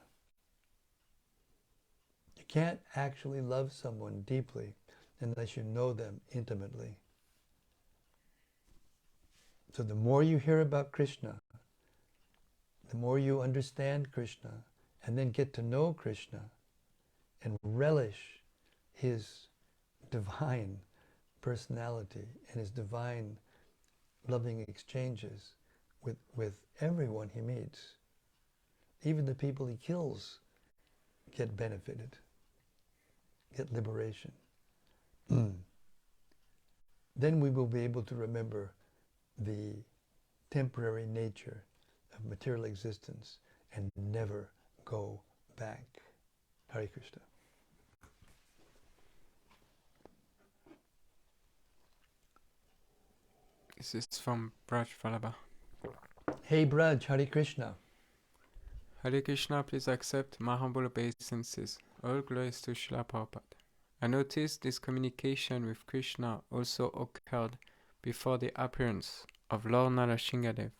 You can't actually love someone deeply unless you know them intimately. So the more you hear about Krishna, the more you understand Krishna, and then get to know Krishna and relish his divine personality and his divine loving exchanges with everyone he meets. Even the people he kills get benefited, get liberation. Then we will be able to remember the temporary nature of material existence and never go back. Hare Krishna. This is from Braj Vallabha. Hey Braj, Hare Krishna. Hare Krishna, please accept my humble obeisances. All glories to Srila Prabhupada. I noticed this communication with Krishna also occurred before the appearance of Lord Narasimhadev.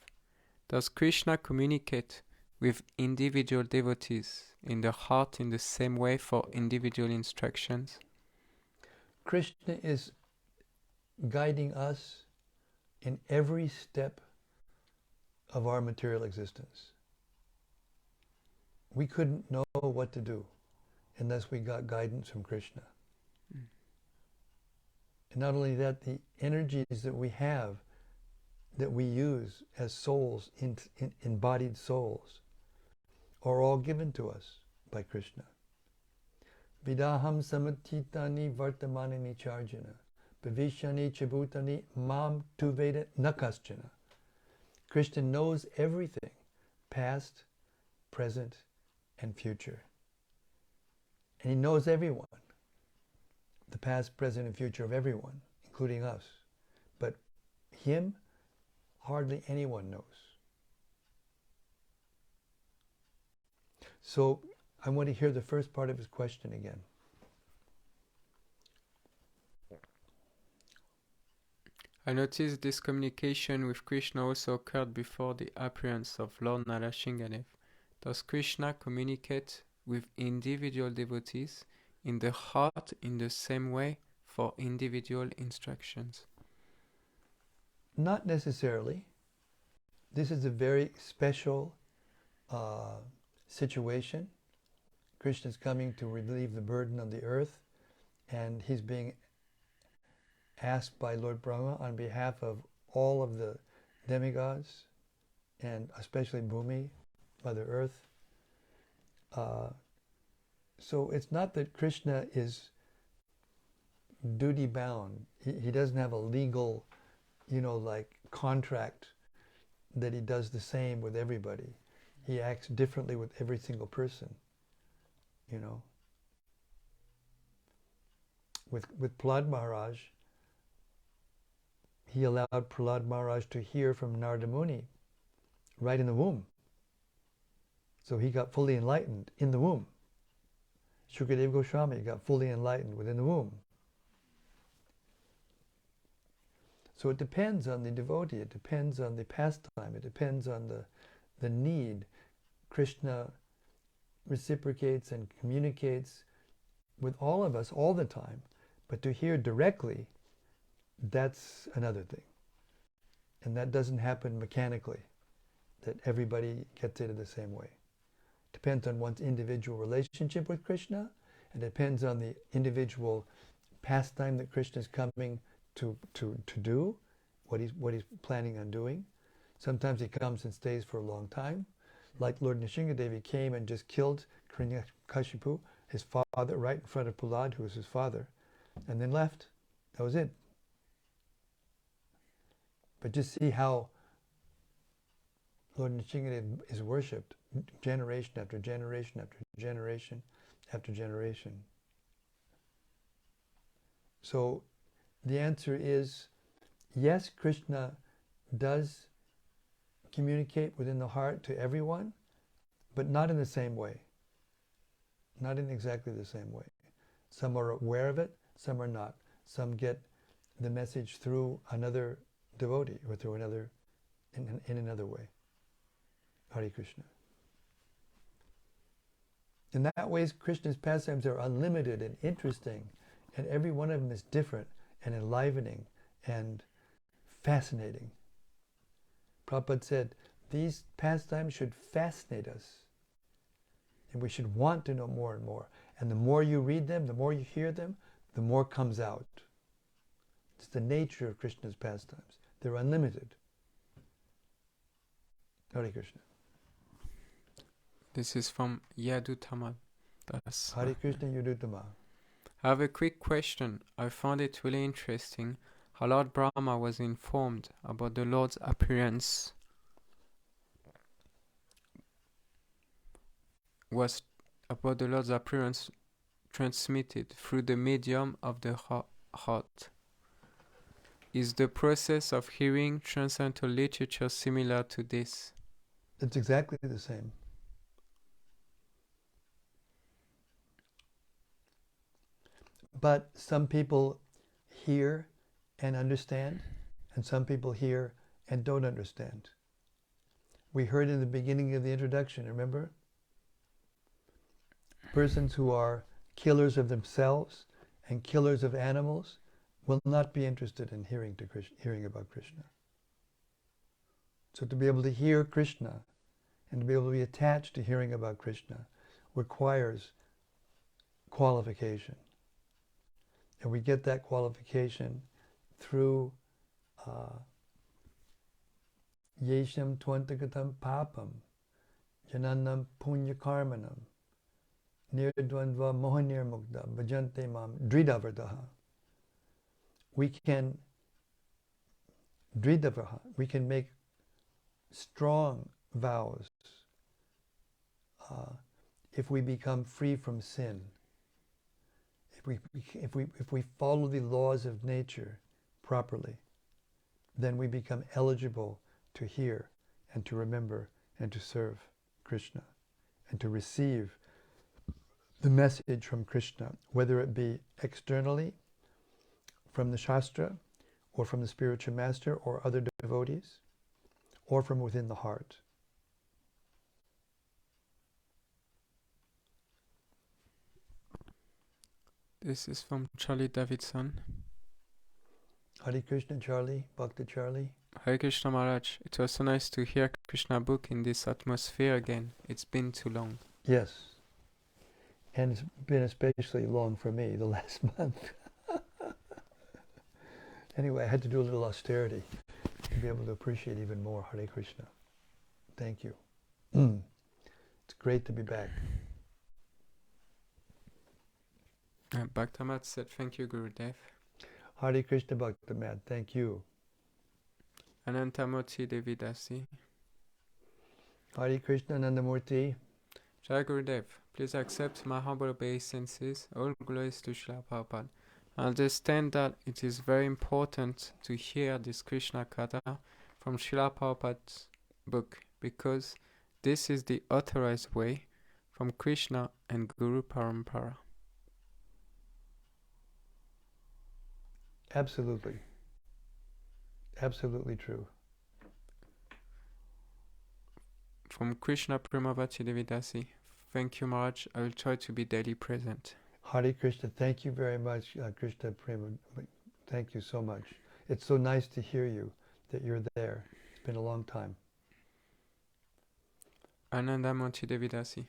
Does Krishna communicate with individual devotees in the heart in the same way for individual instructions? Krishna is guiding us in every step of our material existence. We couldn't know what to do unless we got guidance from Krishna. And not only that, the energies that we have, that we use as souls, embodied souls, are all given to us by Krishna. Vidaham samatitani vartamanini charjana, bhavishani chabutani mam tuveda nakaschana. Krishna knows everything, past, present, and future. And he knows everyone, the past, present, and future of everyone, including us. But him, hardly anyone knows. So I want to hear the first part of his question again. I noticed this communication with Krishna also occurred before the appearance of Lord Narasimhadev. Does Krishna communicate with individual devotees in the heart in the same way for individual instructions? Not necessarily. This is a very special situation. Krishna is coming to relieve the burden on the earth, and he's being asked by Lord Brahma on behalf of all of the demigods, and especially Bhumi, Mother Earth. So it's not that Krishna is duty bound. He doesn't have a legal, like contract that he does the same with everybody. He acts differently with every single person, With Prahlad Maharaj, he allowed Prahlad Maharaj to hear from Narada Muni right in the womb. So he got fully enlightened in the womb. Shukadeva Goswami got fully enlightened within the womb. So it depends on the devotee, it depends on the pastime, it depends on the need. Krishna reciprocates and communicates with all of us all the time, but to hear directly, that's another thing. And that doesn't happen mechanically, that everybody gets it in the same way. It depends on one's individual relationship with Krishna, and it depends on the individual pastime that Krishna is coming to do, what he's planning on doing. Sometimes he comes and stays for a long time. Like Lord Nrsingadevi came and just killed Hiranyakashipu, his father, right in front of Prahlad, who was his father, and then left. That was it. But just see how Lord Nrsingadev is worshipped generation after generation after generation after generation. So the answer is yes, Krishna does communicate within the heart to everyone, but not in the same way. Not in exactly the same way. Some are aware of it, some are not. some get the message through another devotee or through another, in another way. Hare Krishna. In that way, Krishna's pastimes are unlimited and interesting, and every one of them is different and enlivening and fascinating. Prabhupada said, these pastimes should fascinate us, and we should want to know more and more. And the more you read them, the more you hear them, the more comes out. It's the nature of Krishna's pastimes. They're unlimited. Hare Krishna. This is from Yadu Tamal Das. Hare Krishna Yudutama. I have a quick question. I found it really interesting how Lord Brahma was informed about the Lord's appearance transmitted through the medium of the heart. Is the process of hearing transcendental literature similar to this? It's exactly the same. But some people hear and understand, and some people hear and don't understand. We heard in the beginning of the introduction, remember? Persons who are killers of themselves and killers of animals will not be interested in hearing about Krishna. So to be able to hear Krishna and to be able to be attached to hearing about Krishna requires qualification. And we get that qualification through Yesham Twantagatam Papam, Jananam Punya Karmanam, Nirdvandva Mohanir Mukta, Bhajante Mam, Dridavadaha. We can make strong vows if we become free from sin. If we follow the laws of nature properly, then we become eligible to hear and to remember and to serve Krishna and to receive the message from Krishna, whether it be externally from the Shastra or from the spiritual master or other devotees or from within the heart. This is from Charlie Davidson. Hare Krishna, Charlie, Bhakta Charlie. Hare Krishna Maharaj, it was so nice to hear Krishna book in this atmosphere again. It's been too long. Yes. And it's been especially long for me the last month. Anyway, I had to do a little austerity to be able to appreciate even more Hare Krishna. Thank you. It's great to be back. Bhaktamat said, thank you, Gurudev. Hare Krishna Bhaktamat, thank you. Anantamurti Devidasi. Hare Krishna Nandamurti. Jai Gurudev, please accept my humble obeisances. All glories to Srila Prabhupada. I understand that it is very important to hear this Krishna Katha from Srila Prabhupada's book because this is the authorized way from Krishna and Guru Parampara. Absolutely. Absolutely true. From Krishna Premavati Devidasi. Thank you, Maharaj. I will try to be daily present. Hare Krishna, thank you very much, Krishna Prema. Thank you so much. It's so nice to hear you, that you're there. It's been a long time. Anandamurti Devidasi.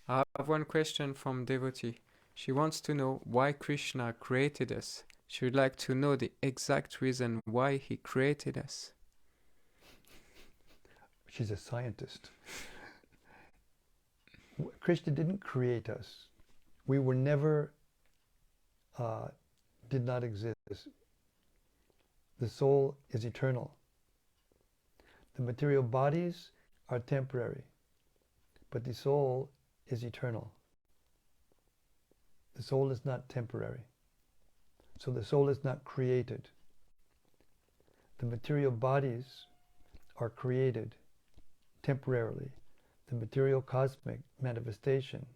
I have one question from devotee. She wants to know why Krishna created us. She would like to know the exact reason why he created us. She's a scientist. Krishna didn't create us. We were never, did not exist. The soul is eternal. The material bodies are temporary, but the soul is eternal. The soul is not temporary. So the soul is not created. The material bodies are created temporarily. The material cosmic manifestation,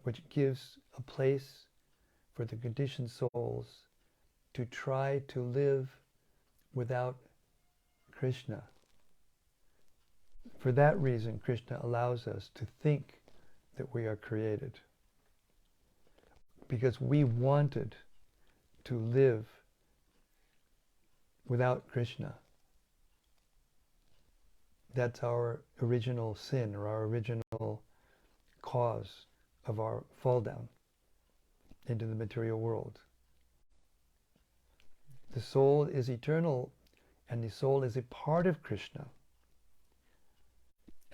which gives a place for the conditioned souls to try to live without Krishna. For that reason, Krishna allows us to think that we are created. Because we wanted to live without Krishna. That's our original sin, or our original cause of our fall down into the material world. The soul is eternal, and the soul is a part of Krishna.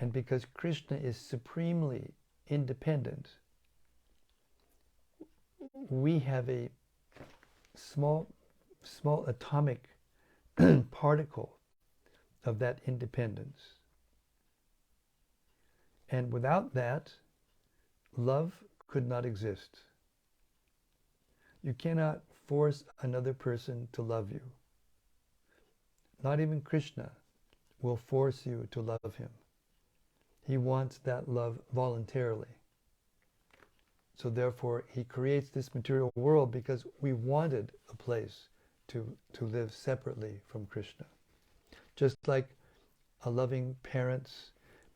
And because Krishna is supremely independent, we have a small atomic particle of that independence. And without that, love could not exist. You cannot force another person to love you. Not even Krishna will force you to love him. He wants that love voluntarily. So therefore, he creates this material world because we wanted a place to live separately from Krishna. Just like a loving parents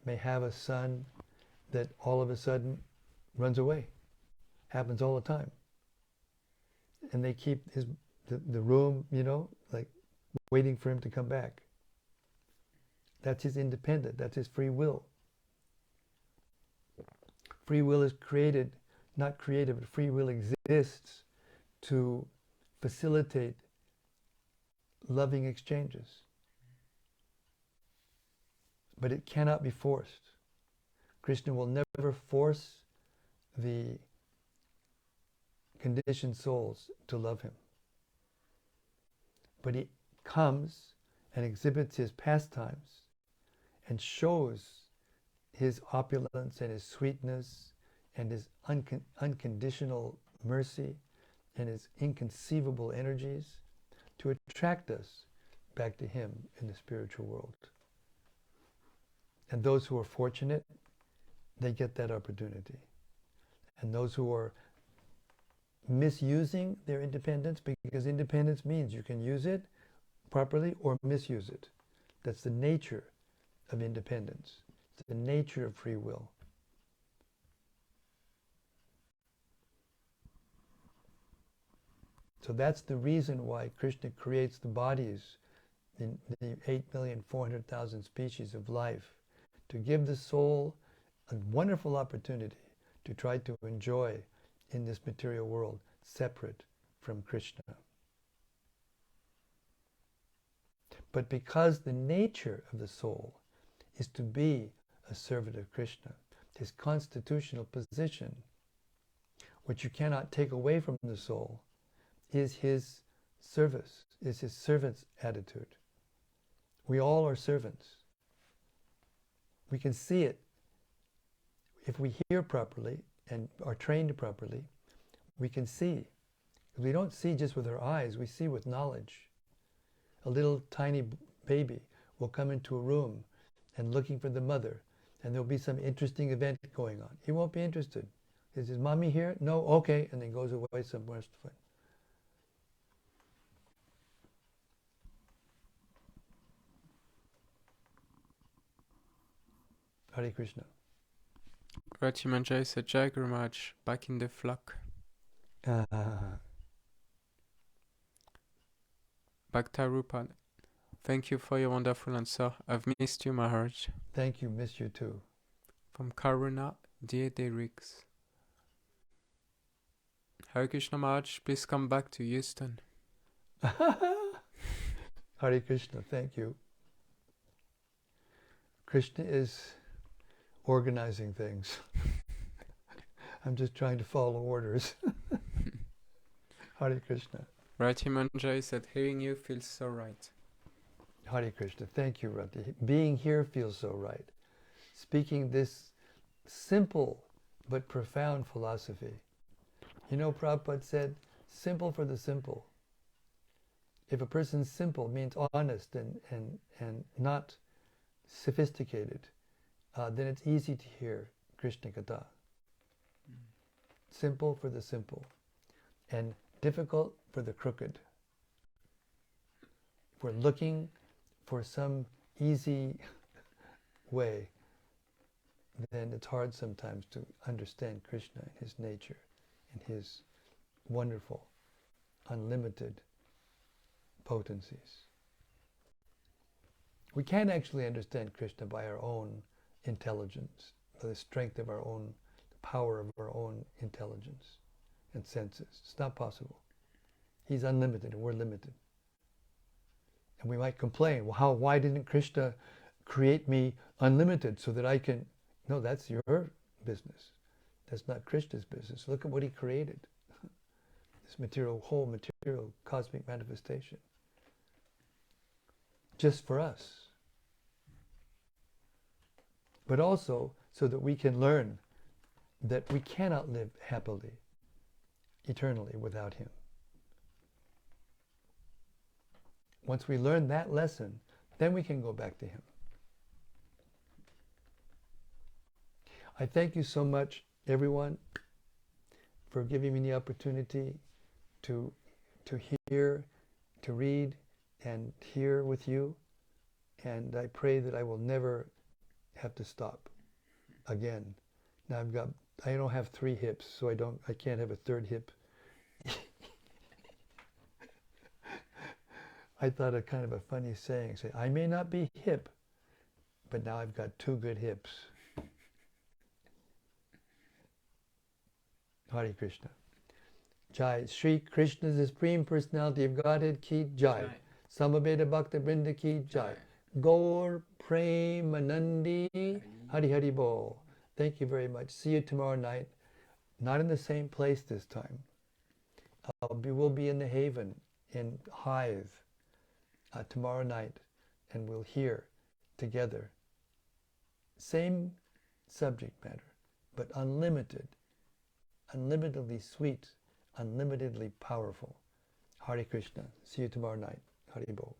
may have a son that all of a sudden runs away. Happens all the time. And they keep the room, like waiting for him to come back. That's his independent, that's his free will. Free will is created, not created, but free will exists to facilitate loving exchanges. But it cannot be forced. Krishna will never force the conditioned souls to love him. But he comes and exhibits his pastimes and shows his opulence and his sweetness and his unconditional mercy and his inconceivable energies to attract us back to him in the spiritual world. And those who are fortunate, they get that opportunity. And those who are misusing their independence, because independence means you can use it properly or misuse it. That's the nature of independence. It's the nature of free will. So that's the reason why Krishna creates the bodies in the 8,400,000 species of life, to give the soul a wonderful opportunity to try to enjoy in this material world separate from Krishna. But because the nature of the soul is to be a servant of Krishna, his constitutional position, which you cannot take away from the soul, is his service, is his servant's attitude. We all are servants. We can see it. If we hear properly and are trained properly, we can see. We don't see just with our eyes, we see with knowledge. A little tiny baby will come into a room and looking for the mother, and there'll be some interesting event going on. He won't be interested. Is his mommy here? No, okay, and then goes away somewhere. Hare Krishna. Ratimanjay said, Jai Guru Maharaj, back in the flock. Bhakta Rupa, thank you for your wonderful answer. I've missed you, Maharaj. Thank you, miss you too. From Karuna, dear Derricks. Hare Krishna Maharaj, please come back to Houston. Hare Krishna, thank you. Krishna is organizing things. I'm just trying to follow orders. Hare Krishna. Ratimanjay said, hearing you feels so right. Hare Krishna. Thank you, Rati. Being here feels so right. Speaking this simple but profound philosophy. You know, Prabhupada said, simple for the simple. If a person's simple means honest and not sophisticated, then it's easy to hear Krishna Katha. Simple for the simple. and difficult for the crooked. If we're looking for some easy way, then it's hard sometimes to understand Krishna and his nature and his wonderful, unlimited potencies. We can't actually understand Krishna by our own intelligence, by the strength of our own, the power of our own intelligence and senses. It's not possible. He's unlimited and we're limited. And we might complain, well, why didn't Krishna create me unlimited so that I can... No, that's your business. That's not Krishna's business. Look at what he created. This whole material cosmic manifestation. Just for us. But also so that we can learn that we cannot live happily, eternally without him. Once we learn that lesson, then we can go back to him. I thank you so much, everyone, for giving me the opportunity to hear, to read, and hear with you. And I pray that I will never have to stop again. Now I don't have 3 hips, so I can't have a 3rd hip. I thought a kind of a funny saying, say, I may not be hip, but now I've got 2 good hips. Hare Krishna. Jai. Sri Krishna, the Supreme Personality of Godhead, ki Jai. Samaveda Bhakta Vrinda ki Jai. Gaur Premanandi Hari Hari Bol. Thank you very much. See you tomorrow night. Not in the same place this time. We'll be in the Haven, in Hive, tomorrow night, and we'll hear together. Same subject matter, but unlimited, unlimitedly sweet, unlimitedly powerful. Hare Krishna. See you tomorrow night. Hari Bol.